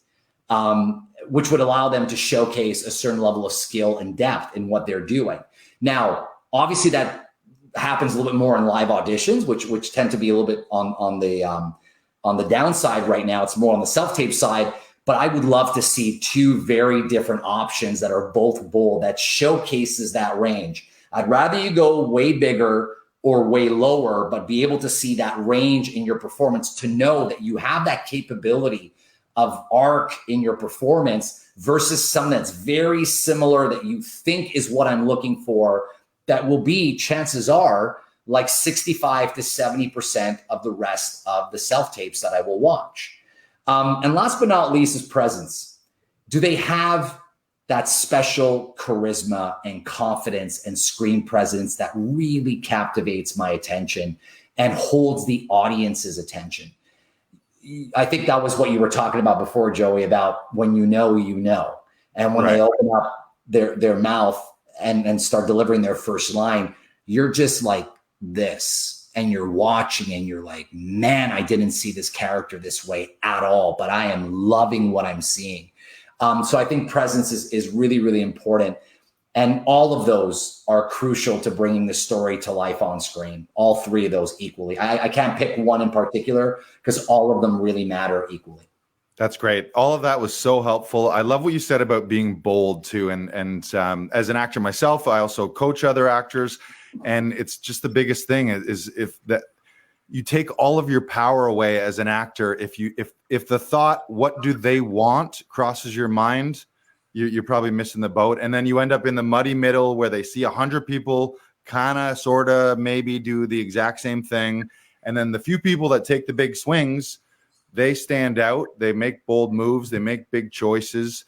which would allow them to showcase a certain level of skill and depth in what they're doing? Now, obviously that happens a little bit more in live auditions, which tend to be a little bit on the downside right now. It's more on the self-tape side. But I would love to see two very different options that are both bold, that showcases that range. I'd rather you go way bigger or way lower, but be able to see that range in your performance, to know that you have that capability of arc in your performance versus something that's very similar that you think is what I'm looking for, that will be, chances are, like 65 to 70% of the rest of the self-tapes that I will watch. And last but not least is presence. Do they have that special charisma and confidence and screen presence that really captivates my attention and holds the audience's attention? I think that was what you were talking about before, Joey, about when you know, you know. And when they open up their mouth and start delivering their first line, you're just like this. And you're watching and you're like, man, I didn't see this character this way at all, but I am loving what I'm seeing. So I think presence is really, really important. And all of those are crucial to bringing the story to life on screen. All three of those equally. I can't pick one in particular because all of them really matter equally. That's great. All of that was so helpful. I love what you said about being bold too. And as an actor myself, I also coach other actors. And it's just the biggest thing is if that you take all of your power away as an actor. If the thought, what do they want, crosses your mind, you're probably missing the boat. And then you end up in the muddy middle where they see 100 people kind of, sort of, maybe do the exact same thing. And then the few people that take the big swings, they stand out, they make bold moves, they make big choices.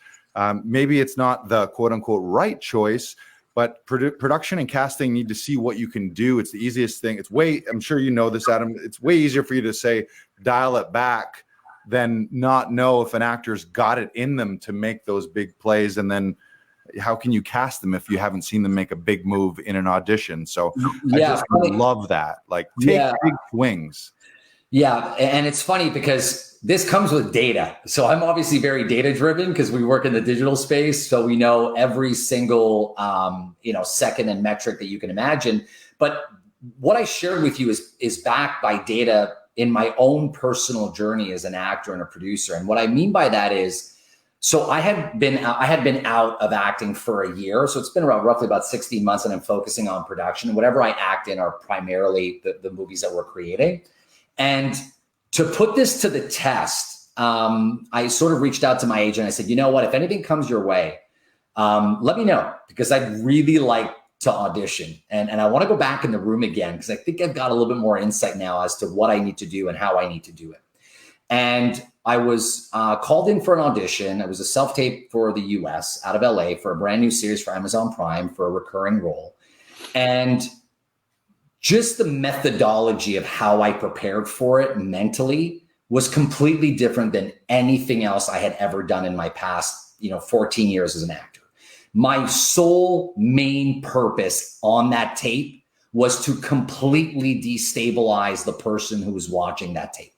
Maybe it's not the quote unquote right choice, but production and casting need to see what you can do. It's the easiest thing. I'm sure you know this, Adam. It's way easier for you to say, dial it back, than not know if an actor's got it in them to make those big plays. And then how can you cast them if you haven't seen them make a big move in an audition? So I just love that. Like, take big swings. Yeah. And it's funny because this comes with data. So I'm obviously very data driven because we work in the digital space. So we know every single, second and metric that you can imagine. But what I shared with you is backed by data in my own personal journey as an actor and a producer. And what I mean by that is, so I had been out of acting for a year. So it's been roughly about 16 months and I'm focusing on production. Whatever I act in are primarily the movies that we're creating. And to put this to the test, I sort of reached out to my agent. I said, you know what, if anything comes your way, let me know, because I'd really like to audition. And I want to go back in the room again, because I think I've got a little bit more insight now as to what I need to do and how I need to do it. And I was called in for an audition. It was a self-tape for the US out of LA for a brand new series for Amazon Prime for a recurring role. And just the methodology of how I prepared for it mentally was completely different than anything else I had ever done in my past, 14 years as an actor. My sole main purpose on that tape was to completely destabilize the person who was watching that tape.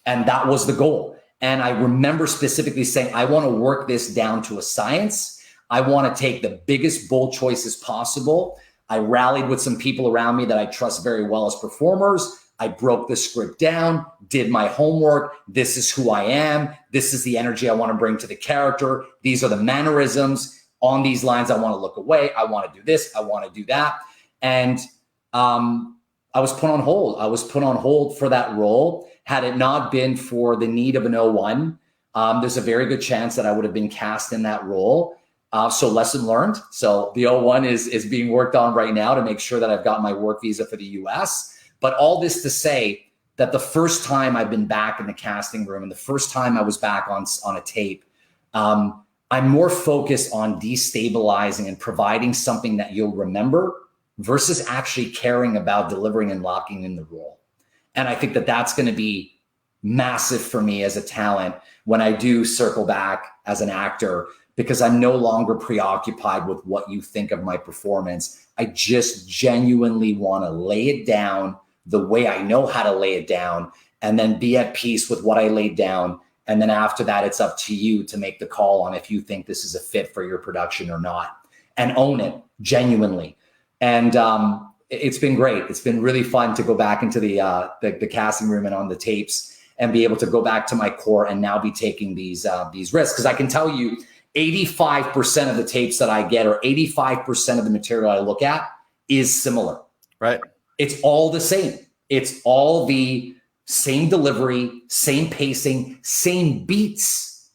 And that was the goal. And I remember specifically saying, I want to work this down to a science. I want to take the biggest bold choices possible. I rallied with some people around me that I trust very well as performers. I broke the script down, did my homework. This is who I am. This is the energy I want to bring to the character. These are the mannerisms. On these lines, I want to look away. I want to do this. I want to do that. And I was put on hold. I was put on hold for that role. Had it not been for the need of an 01, there's a very good chance that I would have been cast in that role. So lesson learned. So the 01 is being worked on right now to make sure that I've got my work visa for the US. But all this to say that the first time I've been back in the casting room and the first time I was back on a tape, I'm more focused on destabilizing and providing something that you'll remember versus actually caring about delivering and locking in the role. And I think that that's going to be massive for me as a talent when I do circle back as an actor, because I'm no longer preoccupied with what you think of my performance. I just genuinely want to lay it down the way I know how to lay it down and then be at peace with what I laid down. And then after that, it's up to you to make the call on if you think this is a fit for your production or not, and own it genuinely. And it's been great. It's been really fun to go back into the casting room and on the tapes and be able to go back to my core and now be taking these risks. Because I can tell you 85% of the tapes that I get or 85% of the material I look at is similar. Right. It's all the same. It's all the same delivery, same pacing, same beats,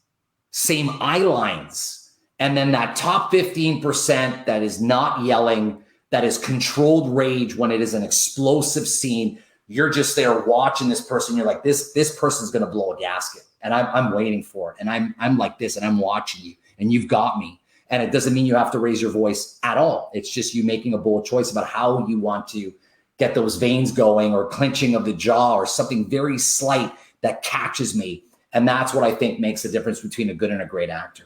same eye lines. And then that top 15% that is not yelling, that is controlled rage when it is an explosive scene. You're just there watching this person. You're like, this person's going to blow a gasket. And I'm waiting for it. And I'm like this, and I'm watching you, and you've got me. And it doesn't mean you have to raise your voice at all. It's just you making a bold choice about how you want to get those veins going, or clenching of the jaw, or something very slight that catches me. And that's what I think makes the difference between a good and a great actor.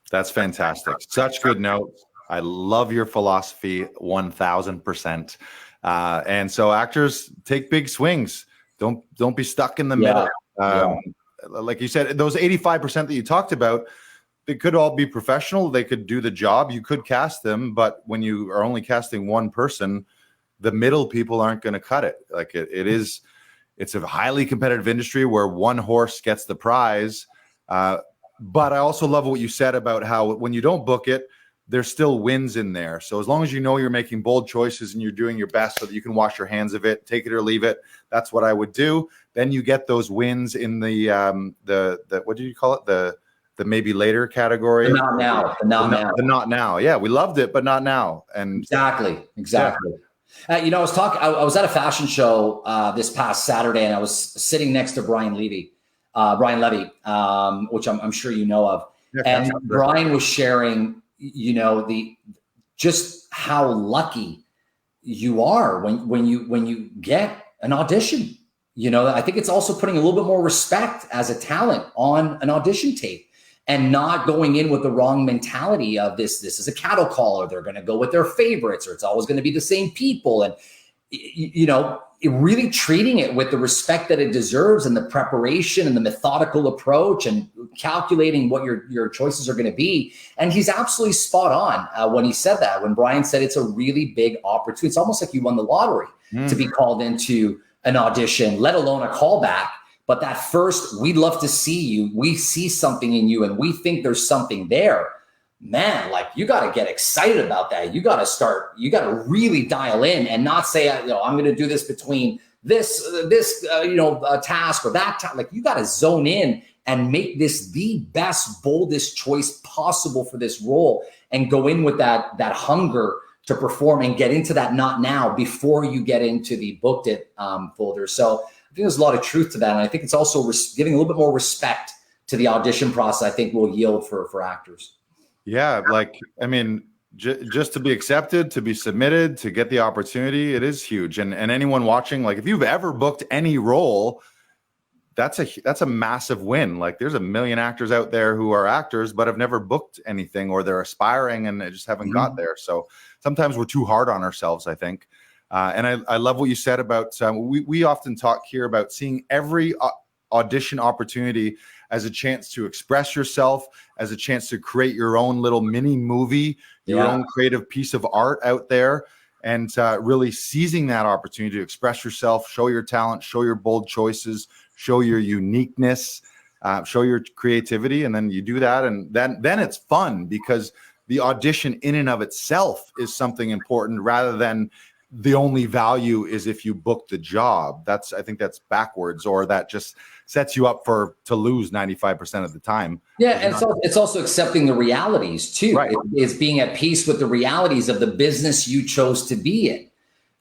That's fantastic. Such good notes. I love your philosophy 1000%. And so actors, take big swings. Don't be stuck in the middle. Like you said, those 85% that you talked about, they could all be professional. They could do the job. You could cast them, but when you are only casting one person, the middle people aren't going to cut it. Like it's a highly competitive industry where one horse gets the prize. But I also love what you said about how when you don't book it, there's still wins in there. So as long as you know you're making bold choices and you're doing your best so that you can wash your hands of it, take it or leave it. That's what I would do. Then you get those wins in the what do you call it? The maybe later category. The not now. The not now. Yeah, we loved it, but not now. And exactly. Yeah. I was at a fashion show this past Saturday, and I was sitting next to Brian Levy, which I'm sure you know of. Yeah, and Brian was sharing, just how lucky you are when you get an audition. I think it's also putting a little bit more respect as a talent on an audition tape, and not going in with the wrong mentality of this is a cattle call, or they're going to go with their favorites, or it's always going to be the same people. And, really treating it with the respect that it deserves, and the preparation and the methodical approach, and calculating what your choices are going to be. And he's absolutely spot on when he said that. When Brian said it's a really big opportunity, it's almost like you won the lottery to be called into an audition, let alone a callback. But that first, we'd love to see you. We see something in you, and we think there's something there. Man, like, you got to get excited about that. You got to really dial in and not say, I'm going to do this between this task or that task. Like, you got to zone in and make this the best, boldest choice possible for this role, and go in with that hunger to perform and get into that not now before you get into the booked it folder. So I think there's a lot of truth to that. And I think it's also giving a little bit more respect to the audition process, I think will yield for actors. Yeah. Just to be accepted, to be submitted, to get the opportunity, it is huge. And anyone watching, like, if you've ever booked any role, that's a massive win. Like, there's a million actors out there who are actors, but have never booked anything, or they're aspiring and they just haven't got there. So sometimes we're too hard on ourselves, I think. And I love what you said about, we often talk here about seeing every audition opportunity as a chance to express yourself, as a chance to create your own little mini movie, your own creative piece of art out there, and really seizing that opportunity to express yourself, show your talent, show your bold choices, show your uniqueness, show your creativity. And then you do that, and then it's fun, because the audition in and of itself is something important, rather than the only value is if you book the job. I think that's backwards, or that just sets you up to lose 95% of the time. Yeah, and it's also accepting the realities too. Right. It's being at peace with the realities of the business you chose to be in.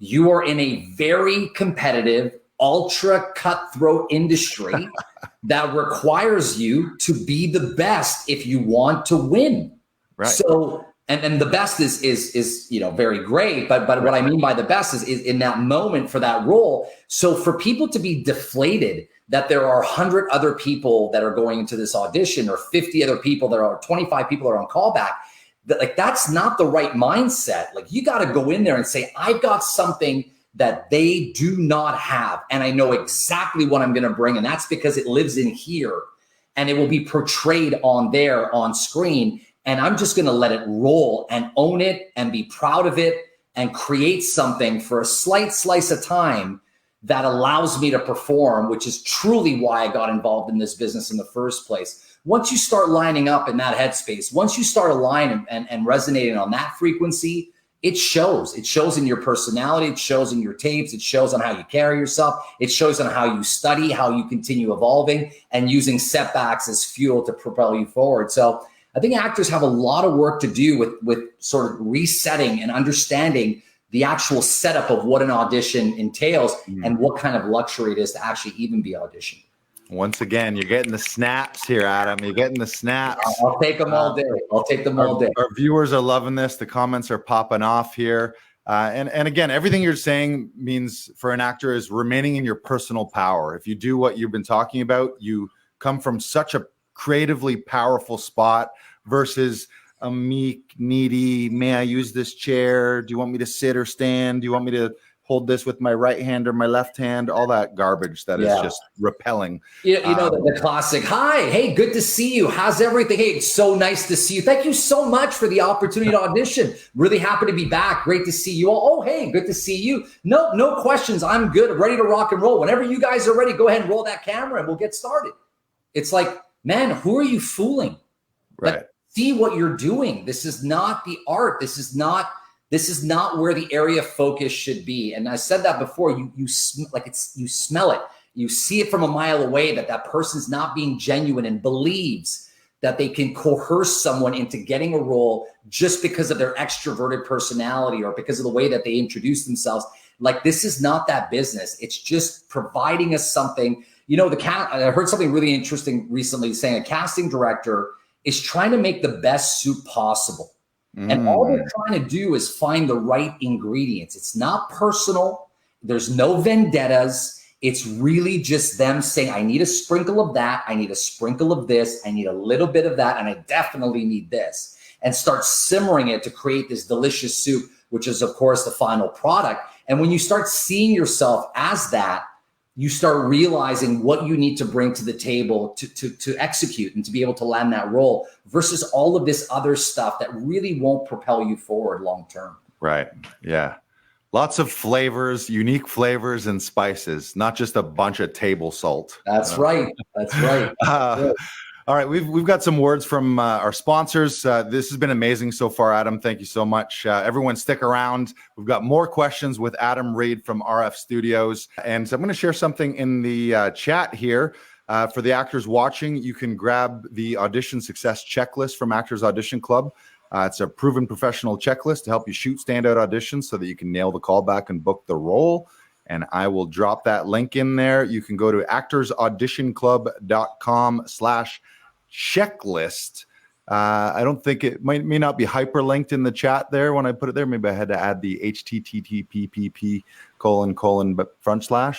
You are in a very competitive, ultra cutthroat industry that requires you to be the best if you want to win. Right. So, and the best is very great, but what I mean by the best is in that moment for that role. So for people to be deflated that there are 100 other people that are going into this audition, or 50 other people, there are 25 people that are on callback, that's not the right mindset. Like, you got to go in there and say, I've got something that they do not have, and I know exactly what I'm going to bring, and that's because it lives in here, and it will be portrayed on screen. And I'm just going to let it roll and own it and be proud of it and create something for a slight slice of time that allows me to perform, which is truly why I got involved in this business in the first place. Once you start lining up in that headspace, once you start aligning and resonating on that frequency, it shows. It shows in your personality. It shows in your tapes. It shows on how you carry yourself. It shows on how you study, how you continue evolving and using setbacks as fuel to propel you forward. So I think actors have a lot of work to do with sort of resetting and understanding the actual setup of what an audition entails and what kind of luxury it is to actually even be auditioned. Once again, you're getting the snaps here, Adam. You're getting the snaps. I'll take them all day. I'll take them all day. Our viewers are loving this. The comments are popping off here. And again, everything you're saying means for an actor is remaining in your personal power. If you do what you've been talking about, you come from such a creatively powerful spot versus a meek, needy, may I use this chair? Do you want me to sit or stand? Do you want me to hold this with my right hand or my left hand? All that garbage that is just repelling. You know the classic, hi, hey, good to see you. How's everything? Hey, it's so nice to see you. Thank you so much for the opportunity to audition. Really happy to be back. Great to see you all. Oh, hey, good to see you. No questions. I'm good. Ready to rock and roll. Whenever you guys are ready, go ahead and roll that camera and we'll get started. It's like, man, who are you fooling? Right. Like, see what you're doing. This is not the art. This is not where the area of focus should be. And I said that before. You smell it. You see it from a mile away that person's not being genuine and believes that they can coerce someone into getting a role just because of their extroverted personality or because of the way that they introduce themselves. Like, this is not that business. It's just providing us something. You know, I heard something really interesting recently saying a casting director is trying to make the best soup possible. And all they're trying to do is find the right ingredients. It's not personal. There's no vendettas. It's really just them saying, I need a sprinkle of that. I need a sprinkle of this. I need a little bit of that. And I definitely need this. And start simmering it to create this delicious soup, which is, of course, the final product. And when you start seeing yourself as that, you start realizing what you need to bring to the table to execute and to be able to land that role versus all of this other stuff that really won't propel you forward long term. Right. Yeah. Lots of flavors, unique flavors and spices, not just a bunch of table salt. That's right. That's right. All right, we've got some words from our sponsors. This has been amazing so far, Adam. Thank you so much. Everyone stick around. We've got more questions with Adam Reid from RF Studios. And so I'm going to share something in the chat here. For the actors watching, you can grab the audition success checklist from Actors Audition Club. It's a proven professional checklist to help you shoot standout auditions so that you can nail the callback and book the role. And I will drop that link in there. You can go to actorsauditionclub.com/checklist. I don't think it may not be hyperlinked in the chat there when I put it there. Maybe I had to add the http://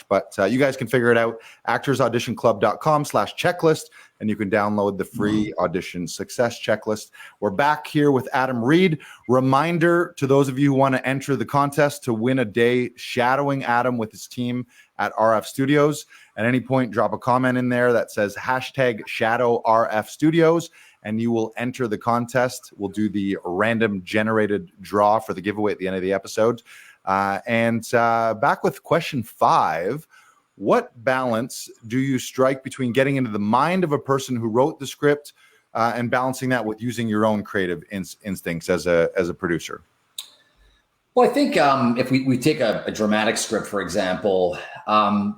but you guys can figure it out. actorsauditionclub.com/checklist, and you can download the free audition success checklist. We're back here with Adam Reid. Reminder to those of you who want to enter the contest to win a day shadowing Adam with his team at RF Studios. At any point, drop a comment in there that says #ShadowRFStudios, and you will enter the contest. We'll do the random generated draw for the giveaway at the end of the episode. Back with question 5. What balance do you strike between getting into the mind of a person who wrote the script and balancing that with using your own creative instincts as a producer? Well, I think if we take a dramatic script, for example, the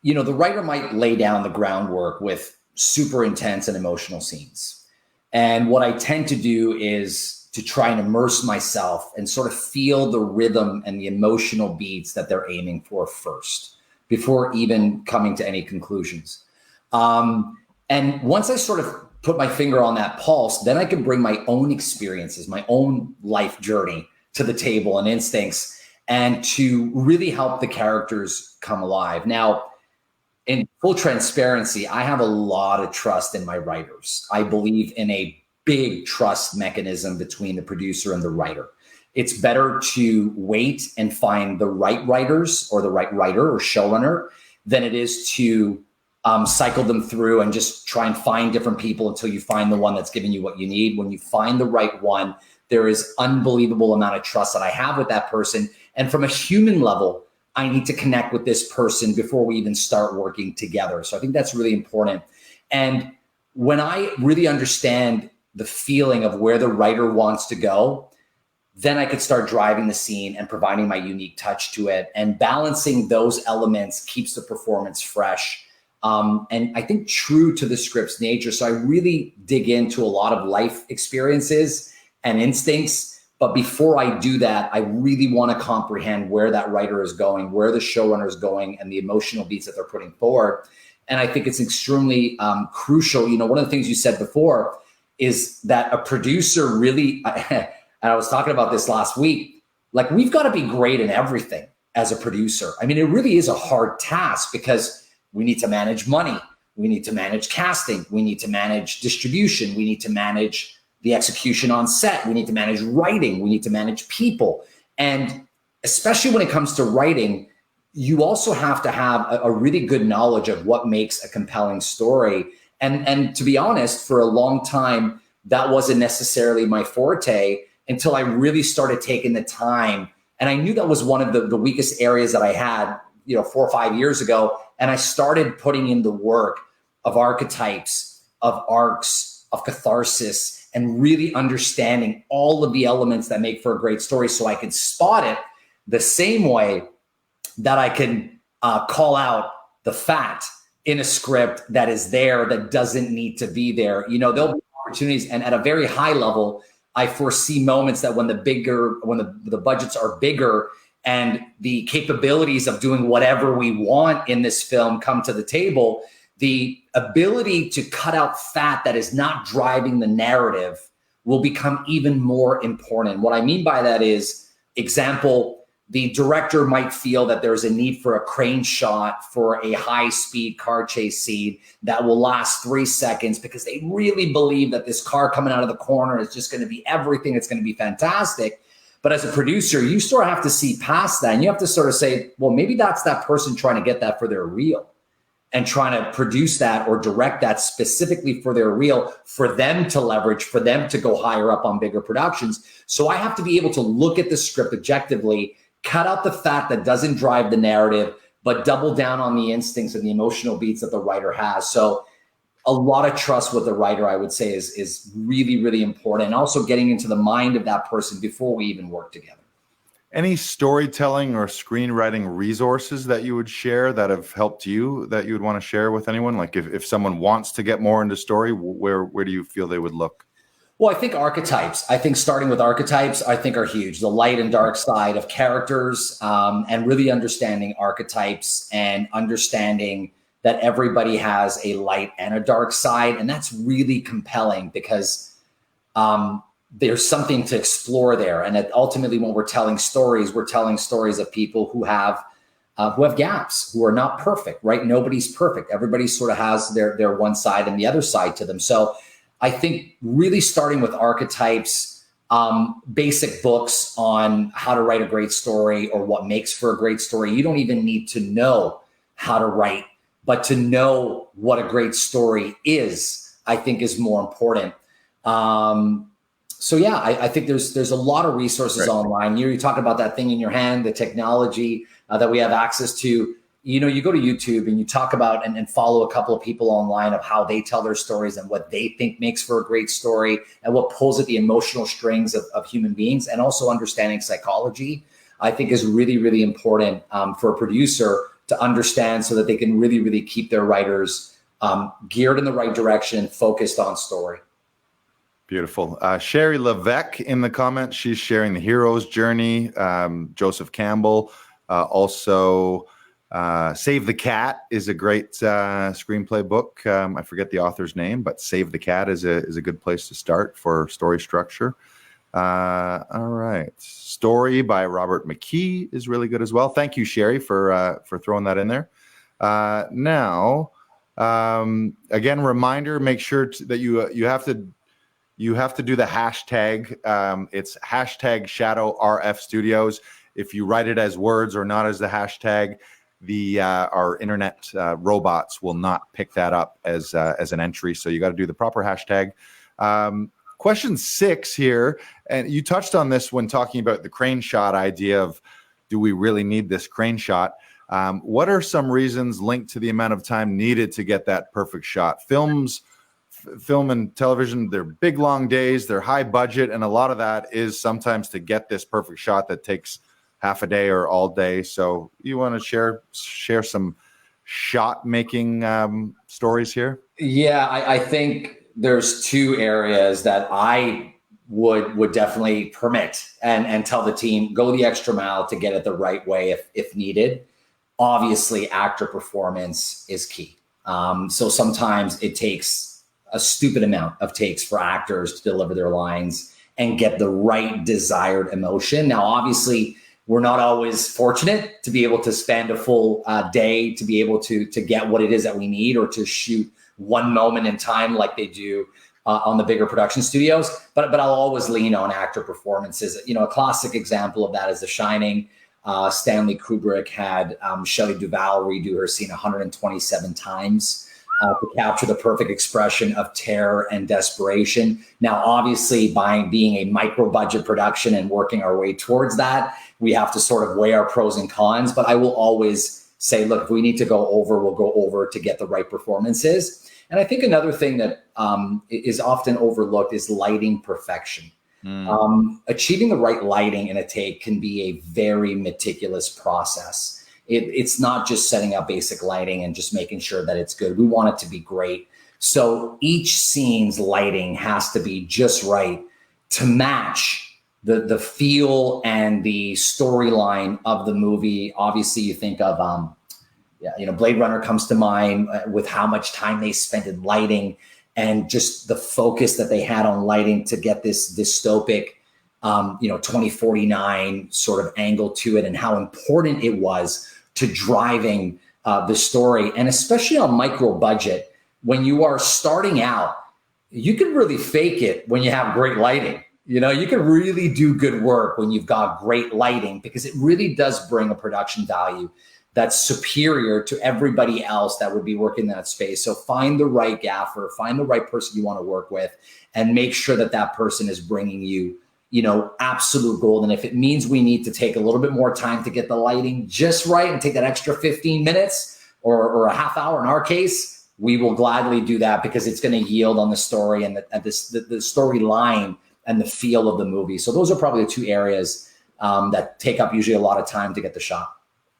writer might lay down the groundwork with super intense and emotional scenes. And what I tend to do is to try and immerse myself and sort of feel the rhythm and the emotional beats that they're aiming for first, before even coming to any conclusions. And once I sort of put my finger on that pulse, then I can bring my own experiences, my own life journey to the table and instincts, and to really help the characters come alive. Now, in full transparency, I have a lot of trust in my writers. I believe in a big trust mechanism between the producer and the writer. It's better to wait and find the right writers or the right writer or showrunner than it is to cycle them through and just try and find different people until you find the one that's giving you what you need. When you find the right one, there is unbelievable amount of trust that I have with that person. And from a human level, I need to connect with this person before we even start working together. So I think that's really important. And when I really understand the feeling of where the writer wants to go, then I could start driving the scene and providing my unique touch to it. And balancing those elements keeps the performance fresh. And I think true to the script's nature. So I really dig into a lot of life experiences and instincts. But before I do that, I really want to comprehend where that writer is going, where the showrunner is going, and the emotional beats that they're putting forward. And I think it's extremely crucial. You know, one of the things you said before is that a producer really, and I was talking about this last week, like we've got to be great in everything as a producer. I mean, it really is a hard task because we need to manage money. We need to manage casting. We need to manage distribution. We need to manage the execution on set. We need to manage writing. We need to manage people. And especially when it comes to writing, you also have to have a really good knowledge of what makes a compelling story. And to be honest, for a long time, that wasn't necessarily my forte until I really started taking the time. And I knew that was one of the weakest areas that I had, 4 or 5 years ago. And I started putting in the work of archetypes, of arcs, of catharsis, and really understanding all of the elements that make for a great story so I could spot it the same way that I can call out the fat in a script that is there that doesn't need to be there. There'll be opportunities, and at a very high level, I foresee moments that when the budgets are bigger and the capabilities of doing whatever we want in this film come to the table, the ability to cut out fat that is not driving the narrative will become even more important. What I mean by that is, example, the director might feel that there's a need for a crane shot for a high-speed car chase scene that will last 3 seconds because they really believe that this car coming out of the corner is just going to be everything. It's going to be fantastic. But as a producer, you sort of have to see past that, and you have to sort of say, well, maybe that's that person trying to get that for their reel and trying to produce that or direct that specifically for their reel, for them to leverage, for them to go higher up on bigger productions. So I have to be able to look at the script objectively, cut out the fat that doesn't drive the narrative, but double down on the instincts and the emotional beats that the writer has. So a lot of trust with the writer, I would say, is really, really important. And also getting into the mind of that person before we even work together. Any storytelling or screenwriting resources that you would share that have helped you that you would want to share with anyone? Like if someone wants to get more into story, where do you feel they would look? Well, I think archetypes. I think starting with archetypes, I think are huge. The light and dark side of characters, and really understanding archetypes and understanding that everybody has a light and a dark side. And that's really compelling because there's something to explore there. And that ultimately, when we're telling stories of people who have gaps, who are not perfect, right? Nobody's perfect. Everybody sort of has their one side and the other side to them. So I think really starting with archetypes, basic books on how to write a great story or what makes for a great story. You don't even need to know how to write, but to know what a great story is, I think is more important. So yeah, I think there's a lot of resources online. You talk about that thing in your hand, the technology that we have access to. You go to YouTube and you talk about and follow a couple of people online of how they tell their stories and what they think makes for a great story and what pulls at the emotional strings of human beings, and also understanding psychology, I think is really, really important for a producer to understand so that they can really, really keep their writers geared in the right direction, focused on story. Beautiful. Sherry Levesque in the comments, she's sharing the hero's journey. Joseph Campbell also Save the Cat is a great screenplay book. I forget the author's name, but Save the Cat is a good place to start for story structure. All right. Story by Robert McKee is really good as well. Thank you, Sherry, for throwing that in there. Now, again, reminder, make sure that you have to do the hashtag. It's hashtag Shadow RF Studios. If you write it as words or not as the hashtag, our internet robots will not pick that up as an entry. So you got to do the proper hashtag. question 6 here, and you touched on this when talking about the crane shot idea of, do we really need this crane shot? What are some reasons linked to the amount of time needed to get that perfect shot? Film and television, they're big, long days, they're high budget, and a lot of that is sometimes to get this perfect shot that takes half a day or all day. So you want to share some shot making stories here? Yeah, I think there's 2 areas that I would definitely permit and tell the team, go the extra mile to get it the right way if needed. Obviously, actor performance is key. So sometimes it takes a stupid amount of takes for actors to deliver their lines and get the right desired emotion. Now, obviously, we're not always fortunate to be able to spend a full day to be able to get what it is that we need, or to shoot one moment in time like they do on the bigger production studios. But I'll always lean on actor performances. You know, a classic example of that is The Shining. Stanley Kubrick had Shelley Duvall redo her scene 127 times to capture the perfect expression of terror and desperation. Now, obviously, being a micro-budget production and working our way towards that, we have to sort of weigh our pros and cons. But I will always say, look, if we need to go over, we'll go over to get the right performances. And I think another thing that is often overlooked is lighting perfection. Achieving the right lighting in a take can be a very meticulous process. It's not just setting up basic lighting and just making sure that it's good. We want it to be great. So each scene's lighting has to be just right to match the feel and the storyline of the movie. Obviously, you think of Blade Runner comes to mind with how much time they spent in lighting and just the focus that they had on lighting to get this dystopic 2049 sort of angle to it, and how important it was to driving the story. And especially on micro budget, when you are starting out, you can really fake it when you have great lighting. You know, you can really do good work when you've got great lighting, because it really does bring a production value that's superior to everybody else that would be working in that space. So find the right gaffer, find the right person you want to work with, and make sure that that person is bringing you, absolute gold. And if it means we need to take a little bit more time to get the lighting just right and take that extra 15 minutes or a half hour in our case, we will gladly do that, because it's going to yield on the story and the storyline and the feel of the movie. So those are probably the 2 areas that take up usually a lot of time to get the shot.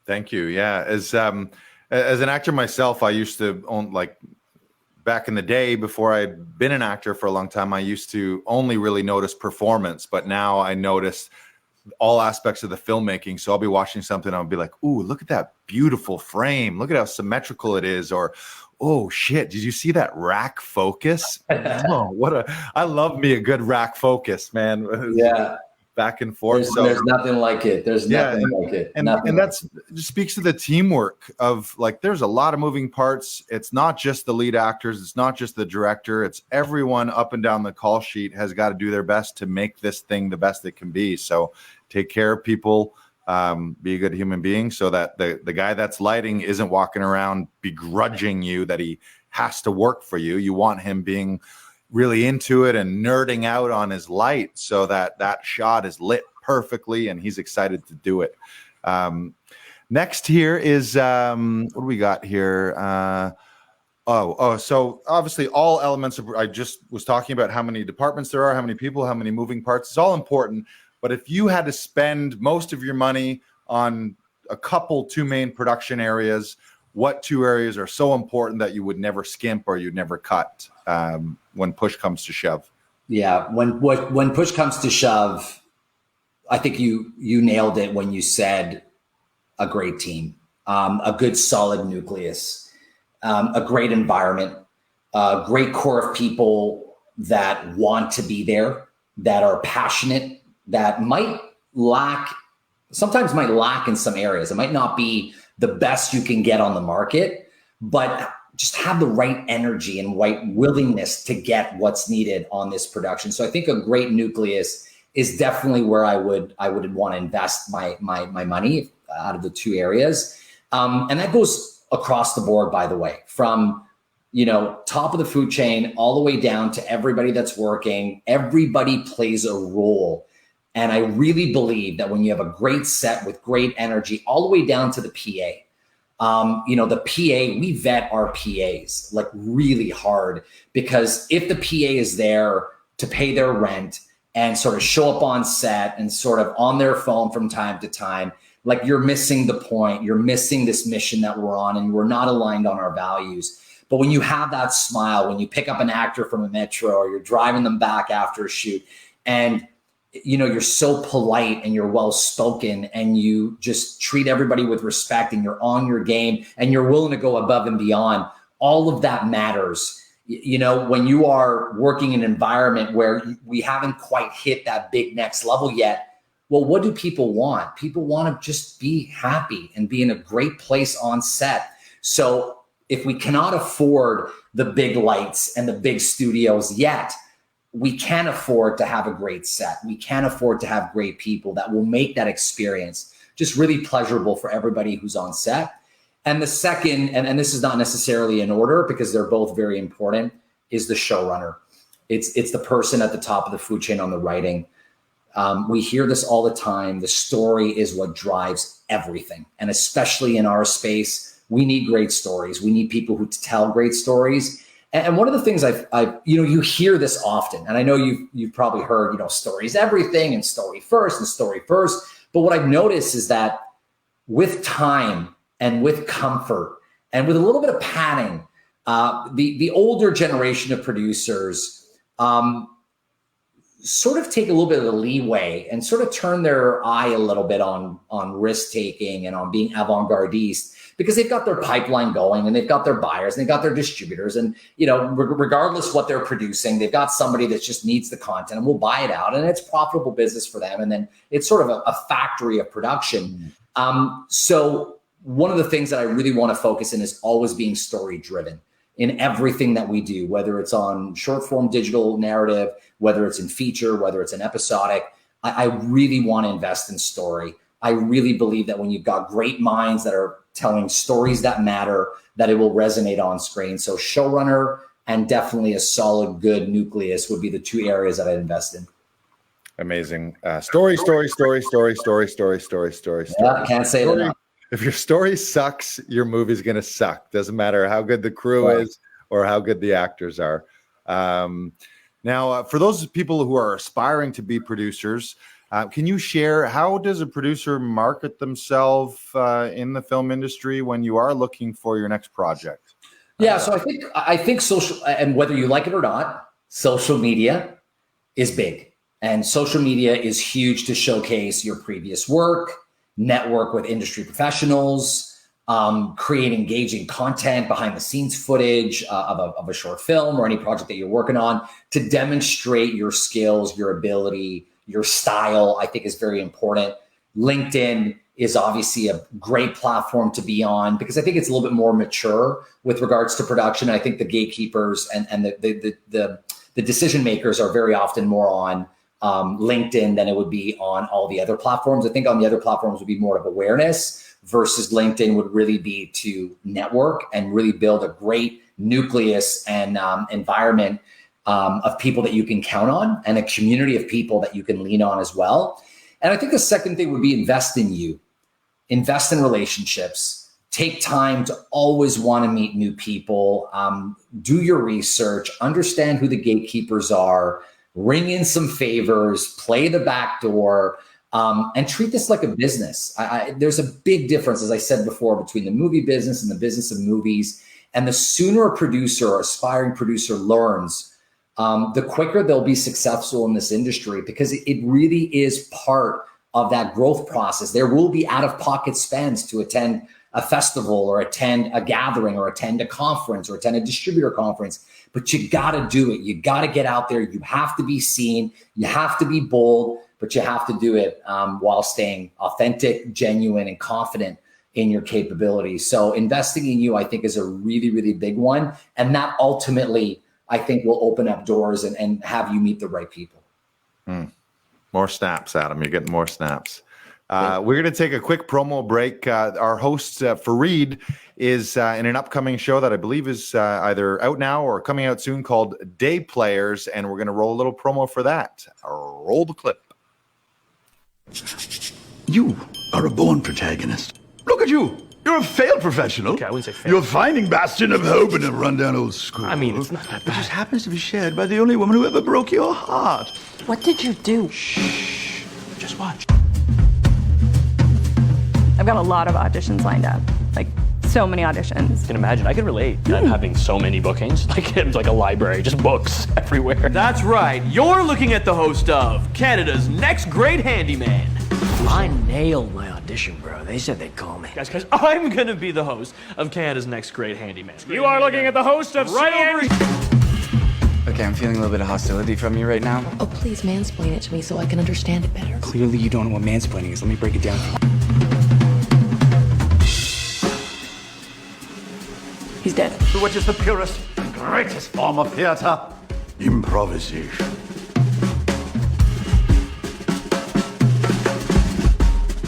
Thank you. Yeah. As an actor myself, I used to own, back in the day before I'd been an actor for a long time, I used to only really notice performance, but now I notice all aspects of the filmmaking. So I'll be watching something, I'll be like, ooh, look at that beautiful frame. Look at how symmetrical it is. Or, oh shit, did you see that rack focus? I love me a good rack focus, man. Yeah. Back and forth. There's nothing like it. There's nothing like it. And that's just speaks to the teamwork of, there's a lot of moving parts. It's not just the lead actors. It's not just the director. It's everyone up and down the call sheet has got to do their best to make this thing the best it can be. So take care of people, be a good human being, so that the guy that's lighting isn't walking around begrudging you that he has to work for you. You want him being really into it and nerding out on his light so that shot is lit perfectly and he's excited to do it. Next here is, what do we got here? So obviously all elements of, I just was talking about how many departments there are, how many people, how many moving parts. It's all important. But if you had to spend most of your money on a couple, 2 main production areas, what 2 areas are so important that you would never skimp or you'd never cut when push comes to shove? Yeah, when push comes to shove, I think you nailed it when you said a great team, a good solid nucleus, a great environment, a great core of people that want to be there, that are passionate, that sometimes might lack in some areas. It might not be the best you can get on the market, but just have the right energy and right willingness to get what's needed on this production. So I think a great nucleus is definitely where I would want to invest my money out of the 2 areas. And that goes across the board, by the way, from, top of the food chain, all the way down to everybody that's working. Everybody plays a role. And I really believe that when you have a great set with great energy, all the way down to the PA, the PA, we vet our PAs like really hard, because if the PA is there to pay their rent and sort of show up on set and sort of on their phone from time to time, like you're missing the point, you're missing this mission that we're on, and we're not aligned on our values. But when you have that smile, when you pick up an actor from a metro or you're driving them back after a shoot, and you're so polite and you're well-spoken and you just treat everybody with respect and you're on your game and you're willing to go above and beyond, all of that matters. When you are working in an environment where we haven't quite hit that big next level yet, well, what do people want? People want to just be happy and be in a great place on set. So if we cannot afford the big lights and the big studios yet, we can afford to have a great set. We can afford to have great people that will make that experience just really pleasurable for everybody who's on set. And the second, and this is not necessarily in order because they're both very important, is the showrunner. It's the person at the top of the food chain on the writing. We hear this all the time. The story is what drives everything. And especially in our space, we need great stories. We need people who tell great stories. And one of the things you hear this often, and I know you've probably heard, story's everything and story first. But what I've noticed is that with time and with comfort and with a little bit of padding, the older generation of producers sort of take a little bit of the leeway and sort of turn their eye a little bit on risk taking and on being avant-gardiste, because they've got their pipeline going and they've got their buyers and they've got their distributors, and regardless what they're producing, they've got somebody that just needs the content and will buy it out, and it's profitable business for them, and then it's sort of a factory of production. So one of the things that I really want to focus in is always being story driven in everything that we do, whether it's on short form digital narrative, whether it's in feature, whether it's in episodic. I really want to invest in story. I really believe that when you've got great minds that are telling stories that matter, that it will resonate on screen. So showrunner and definitely a solid, good nucleus would be the two areas that I'd invest in. Amazing. Story. Yeah, can't say it enough. If your story sucks, your movie's going to suck. Doesn't matter how good the crew is or how good the actors are. Now, for those people who are aspiring to be producers, can you share, how does a producer market themselves in the film industry when you are looking for your next project? Yeah, so I think social, and whether you like it or not, social media is big. And social media is huge to showcase your previous work, network with industry professionals, create engaging content, behind the scenes footage of a short film or any project that you're working on to demonstrate your skills, your ability, your style, I think is very important. LinkedIn is obviously a great platform to be on because I think it's a little bit more mature with regards to production. I think the gatekeepers and the decision makers are very often more on LinkedIn than it would be on all the other platforms. I think on the other platforms would be more of awareness versus LinkedIn would really be to network and really build a great nucleus and environment of people that you can count on and a community of people that you can lean on as well. And I think the second thing would be invest in you, invest in relationships, take time to always want to meet new people, do your research, understand who the gatekeepers are, ring in some favors, play the back door, and treat this like a business. There's a big difference, as I said before, between the movie business and the business of movies. And the sooner a producer or aspiring producer learns, the quicker they'll be successful in this industry, because it really is part of that growth process. There will be out-of-pocket spends to attend a festival or attend a gathering or attend a conference or attend a distributor conference, but you got to do it. You got to get out there. You have to be seen. You have to be bold, but you have to do it while staying authentic, genuine, and confident in your capabilities. So investing in you, I think, is a really, really big one. And that ultimately, I think, will open up doors and have you meet the right people. More snaps, Adam. You're getting more snaps. We're going to take a quick promo break. Our host, Fareed, is in an upcoming show that I believe is either out now or coming out soon called Day Players, and we're going to roll a little promo for that. Roll the clip. You are a born protagonist. Look at you. You're a failed professional. Okay, I wouldn't say failed. You're finding bastion of hope in a rundown old school. I mean, it's not that bad. It just happens to be shared by the only woman who ever broke your heart. What did you do? Shh. Just watch. I've got a lot of auditions lined up. Like, so many auditions. You can imagine, I could relate to having so many bookings. Like, it's like a library, just books everywhere. That's right. You're looking at the host of Canada's Next Great Handyman. I nailed my audition, bro. They said they'd call me. Guys, I'm going to be the host of Canada's Next Great Handyman. You are looking at the host of Okay, I'm feeling a little bit of hostility from you right now. Oh, please mansplain it to me so I can understand it better. Clearly you don't know what mansplaining is. Let me break it down for you. He's dead. Which is the purest, greatest form of theater? Improvisation.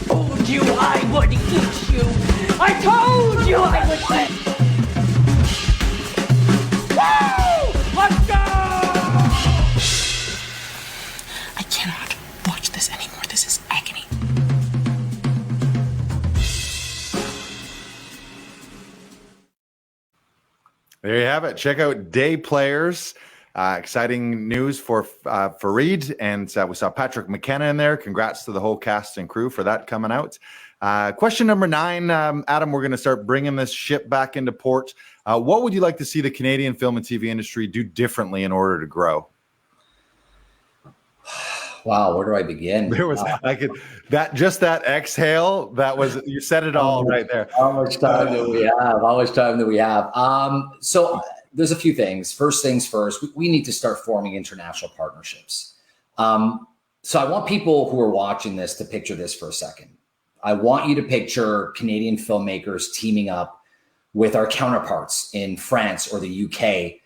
Told you I would eat you. I told you I would. Woo! Let's go! I cannot watch this anymore. This is agony. There you have it. Check out Day Players. Exciting news for Fareed, and we saw Patrick McKenna in there. Congrats to the whole cast and crew for that coming out. Question number 9, Adam, we're going to start bringing this ship back into port. What would you like to see the Canadian film and TV industry do differently in order to grow? Wow, where do I begin? There was that exhale. That was, you said it all right there. How much time do we have? So there's a few things. First things first, we need to start forming international partnerships. So I want people who are watching this to picture this for a second. I want you to picture Canadian filmmakers teaming up with our counterparts in France or the UK,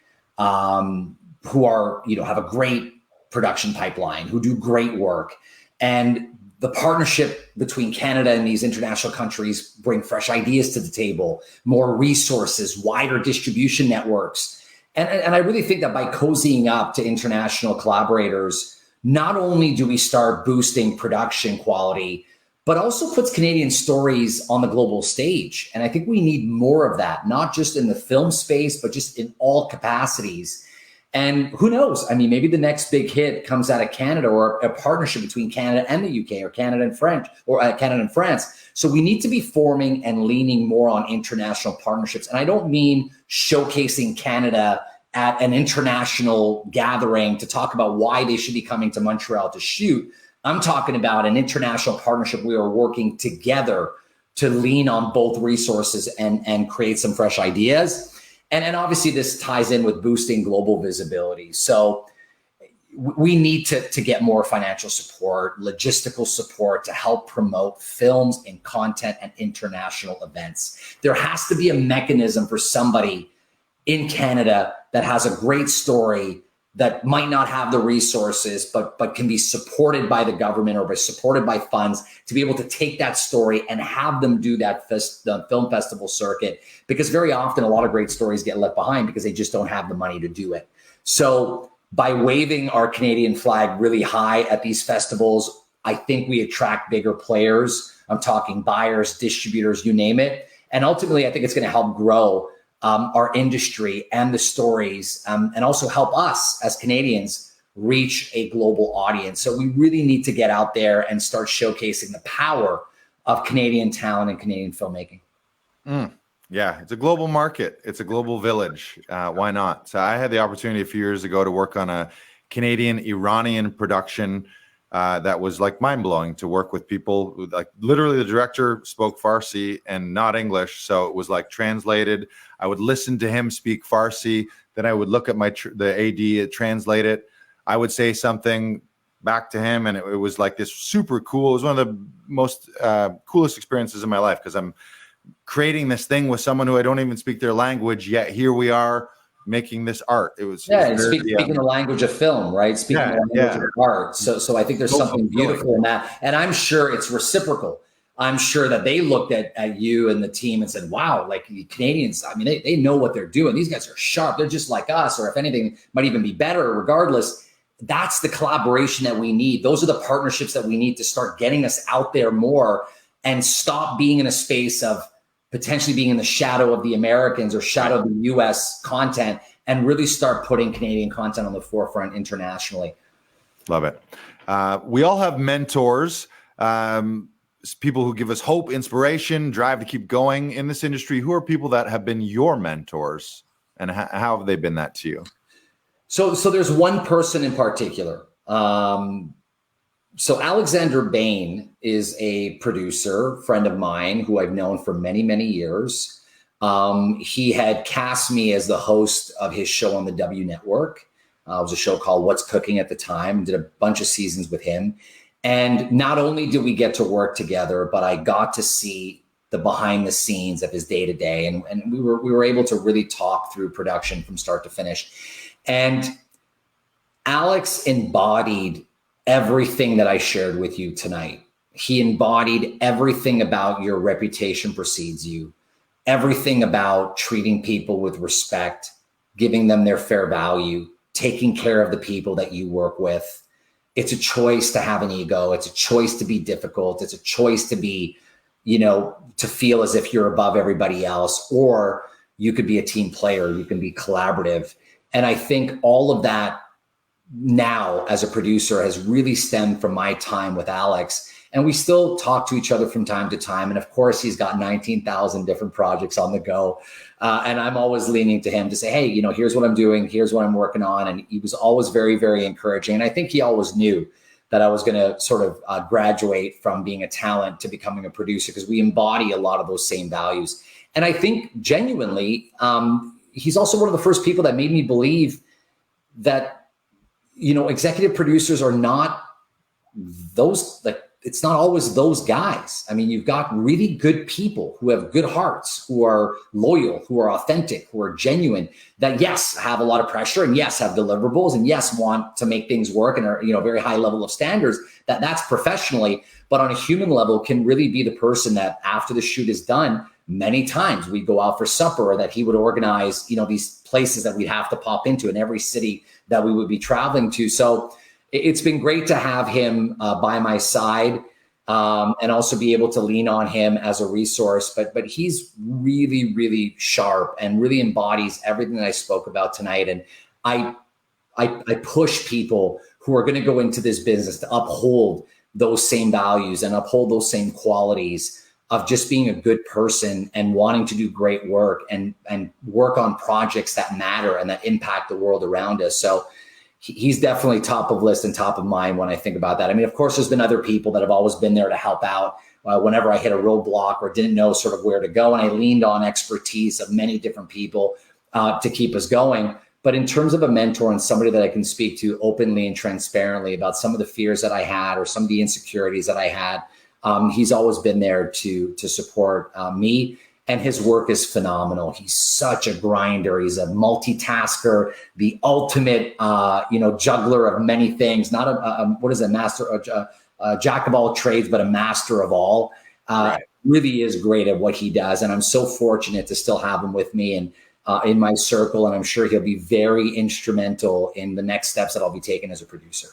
who are, have a great production pipeline, who do great work. And the partnership between Canada and these international countries bring fresh ideas to the table, more resources, wider distribution networks. And I really think that by cozying up to international collaborators, not only do we start boosting production quality, but also puts Canadian stories on the global stage. And I think we need more of that, not just in the film space, but just in all capacities. And who knows? I mean, maybe the next big hit comes out of Canada, or a partnership between Canada and the UK, or Canada and French, or Canada and France. So we need to be forming and leaning more on international partnerships. And I don't mean showcasing Canada at an international gathering to talk about why they should be coming to Montreal to shoot. I'm talking about an international partnership. We are working together to lean on both resources and create some fresh ideas. And obviously this ties in with boosting global visibility. So we need to get more financial support, logistical support to help promote films and content and international events. There has to be a mechanism for somebody in Canada that has a great story that might not have the resources, but can be supported by the government or supported by funds to be able to take that story and have them do that the film festival circuit. Because very often a lot of great stories get left behind because they just don't have the money to do it. So by waving our Canadian flag really high at these festivals, I think we attract bigger players. I'm talking buyers, distributors, you name it. And ultimately, I think it's going to help grow our industry and the stories, and also help us as Canadians reach a global audience. So we really need to get out there and start showcasing the power of Canadian talent and Canadian filmmaking. Yeah, it's a global market. It's a global village. Why not? So I had the opportunity a few years ago to work on a Canadian-Iranian production that was like mind-blowing, to work with people who, like, literally the director spoke Farsi and not English. So it was like translated. I would listen to him speak Farsi. Then I would look at the AD, translate it. I would say something back to him. And it was like this super cool. It was one of the most coolest experiences in my life, because I'm creating this thing with someone who I don't even speak their language, yet here we are making this art. It was speaking the language of film, right? Speaking the language of art. So I think there's something beautiful in that, and I'm sure it's reciprocal. I'm sure that they looked at you and the team and said, wow, like the Canadians, I mean, they know what they're doing. These guys are sharp. They're just like us, or if anything, might even be better regardless. That's the collaboration that we need. Those are the partnerships that we need to start getting us out there more and stop being in a space of potentially being in the shadow of the Americans or shadow of the US content, and really start putting Canadian content on the forefront internationally. Love it. We all have mentors. People who give us hope, inspiration, drive to keep going in this industry. Who are people that have been your mentors, and how have they been that to you? So there's one person in particular. So Alexander Bain is a producer, friend of mine who I've known for many, many years. He had cast me as the host of his show on the W Network. It was a show called What's Cooking at the time. Did a bunch of seasons with him. And not only did we get to work together, but I got to see the behind the scenes of his day to day. And we were able to really talk through production from start to finish. And Alex embodied everything that I shared with you tonight. He embodied everything about your reputation precedes you, everything about treating people with respect, giving them their fair value, taking care of the people that you work with. It's a choice to have an ego. It's a choice to be difficult. It's a choice to be, to feel as if you're above everybody else, or you could be a team player. You can be collaborative. And I think all of that now as a producer has really stemmed from my time with Alex. And we still talk to each other from time to time. And of course, he's got 19,000 different projects on the go. And I'm always leaning to him to say, hey, here's what I'm doing. Here's what I'm working on. And he was always very, very encouraging. And I think he always knew that I was going to sort of graduate from being a talent to becoming a producer, because we embody a lot of those same values. And I think genuinely, he's also one of the first people that made me believe that, executive producers are not those, like, it's not always those guys. I mean, you've got really good people who have good hearts, who are loyal, who are authentic, who are genuine, that yes, have a lot of pressure, and yes, have deliverables, and yes, want to make things work and are, very high level of standards. That's professionally, but on a human level can really be the person that after the shoot is done, many times we go out for supper, or that he would organize, these places that we'd have to pop into in every city that we would be traveling to. So it's been great to have him by my side, and also be able to lean on him as a resource. But he's really, really sharp and really embodies everything that I spoke about tonight. And I push people who are going to go into this business to uphold those same values and uphold those same qualities of just being a good person and wanting to do great work and work on projects that matter and that impact the world around us. So he's definitely top of list and top of mind when I think about that. I mean, of course, there's been other people that have always been there to help out whenever I hit a roadblock or didn't know sort of where to go. And I leaned on expertise of many different people to keep us going. But in terms of a mentor and somebody that I can speak to openly and transparently about some of the fears that I had or some of the insecurities that I had, he's always been there to support me. And his work is phenomenal. He's such a grinder. He's a multitasker, the ultimate, juggler of many things. Not a master, a jack of all trades, but a master of all. Right. Really is great at what he does, and I'm so fortunate to still have him with me and in my circle. And I'm sure he'll be very instrumental in the next steps that I'll be taking as a producer.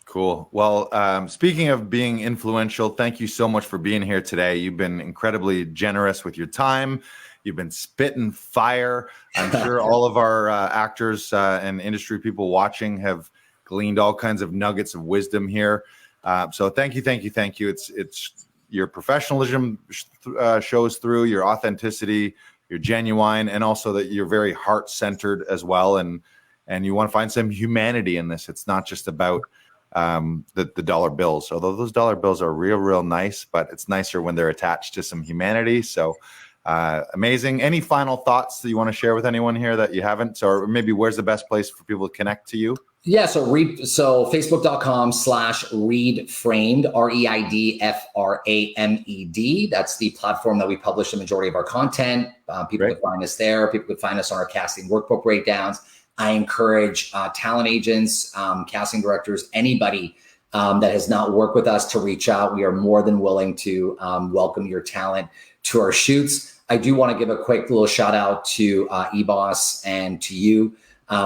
Cool. Well, speaking of being influential, thank you so much for being here today. You've been incredibly generous with your time. You've been spitting fire. I'm sure all of our actors and industry people watching have gleaned all kinds of nuggets of wisdom here. So thank you. It's your professionalism shows through, your authenticity, you're genuine, and also that you're very heart-centered as well. And you want to find some humanity in this. It's not just about the dollar bills, although those dollar bills are real nice, but it's nicer when they're attached to some humanity. So amazing. Any final thoughts that you want to share with anyone here that you haven't, or maybe where's the best place for people to connect to you? Yeah, so facebook.com/REIDFramed, REIDFramed. That's the platform that we publish the majority of our content. People could find us there. People could find us on our casting workbook breakdowns. I encourage talent agents, casting directors, anybody that has not worked with us to reach out. We are more than willing to welcome your talent to our shoots. I do want to give a quick little shout out to eBoss and to you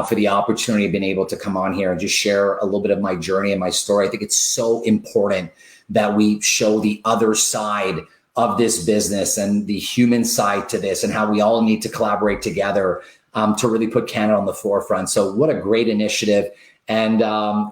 for the opportunity of being able to come on here and just share a little bit of my journey and my story. I think it's so important that we show the other side of this business and the human side to this and how we all need to collaborate together to really put Canada on the forefront. So what a great initiative. And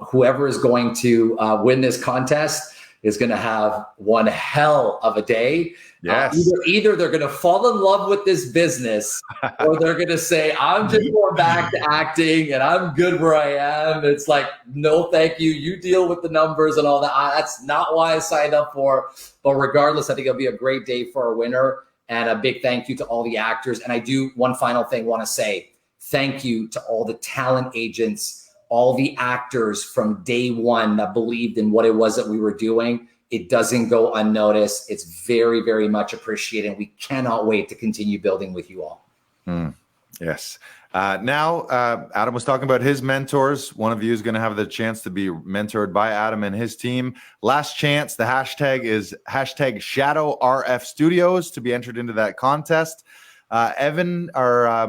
whoever is going to win this contest is going to have one hell of a day. Yes. Either they're going to fall in love with this business or they're going to say, I'm just going back to acting and I'm good where I am. It's like, no, thank you. You deal with the numbers and all that. That's not why I signed up for. But regardless, I think it'll be a great day for our winner. And a big thank you to all the actors. And I do one final thing want to say, thank you to all the talent agents, all the actors from day one that believed in what it was that we were doing. It doesn't go unnoticed. It's very, very much appreciated. We cannot wait to continue building with you all. Yes. Now, Adam was talking about his mentors. One of you is going to have the chance to be mentored by Adam and his team. Last chance. The hashtag is #ShadowRFStudios to be entered into that contest. Evan, our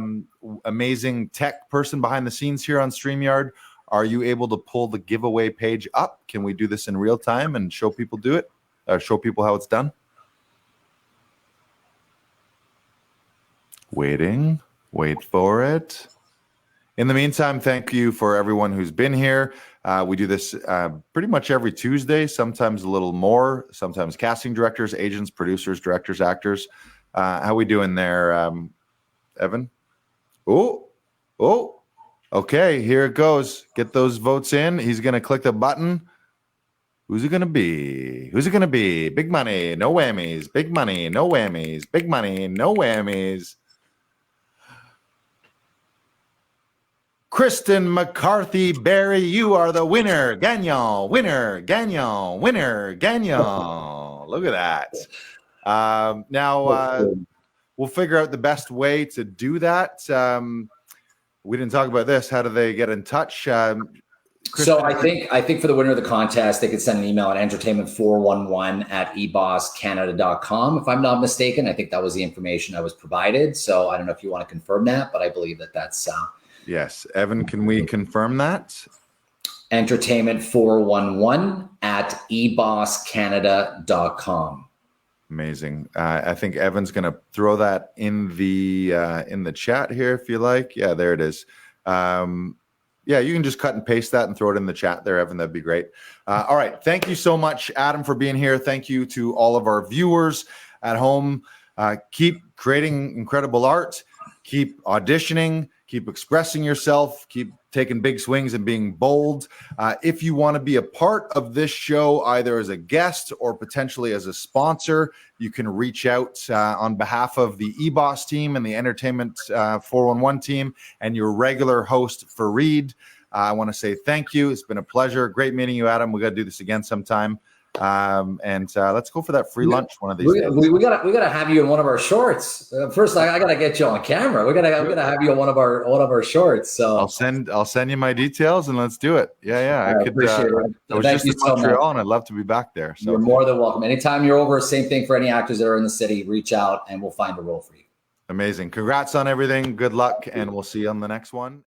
amazing tech person behind the scenes here on StreamYard, are you able to pull the giveaway page up? Can we do this in real time and show people do it? Or show people how it's done? Waiting. Wait for it. In the meantime, thank you for everyone who's been here. We do this pretty much every Tuesday, sometimes a little more, sometimes casting directors, agents, producers, directors, actors. How we doing there, Evan? Oh, okay, here it goes. Get those votes in. He's going to click the button. Who's it going to be? Who's it going to be? Big money, no whammies. Big money, no whammies. Big money, no whammies. Kristen McCarthy Barry, you are the winner. Gagnon, winner, Gagnon, winner, Gagnon. Look at that. Now, we'll figure out the best way to do that. We didn't talk about this. How do they get in touch? So I think for the winner of the contest, they could send an email at entertainment411@ebosscanada.com. If I'm not mistaken, I think that was the information I was provided. So I don't know if you want to confirm that, but I believe that that's... Yes. Evan, can we confirm that? entertainment411@ebosscanada.com. Amazing. I think Evan's going to throw that in the chat here if you like. Yeah, there it is. Yeah, you can just cut and paste that and throw it in the chat there, Evan. That'd be great. All right. Thank you so much, Adam, for being here. Thank you to all of our viewers at home. Keep creating incredible art. Keep auditioning. Keep expressing yourself. Keep taking big swings and being bold. If you want to be a part of this show, either as a guest or potentially as a sponsor, you can reach out on behalf of the eBoss team and the Entertainment 411 team and your regular host, Fareed. I want to say thank you. It's been a pleasure. Great meeting you, Adam. We got to do this again sometime. And let's go for that free lunch one of these days. We gotta have you in one of our shorts. First, I gotta get you on camera. We gotta have you in one of our shorts. So I'll send you my details and let's do it. Yeah. I appreciate it. I was just in Montreal and I'd love to be back there. So you're more than welcome. Anytime you're over, same thing for any actors that are in the city, reach out and we'll find a role for you. Amazing. Congrats on everything. Good luck, and we'll see you on the next one.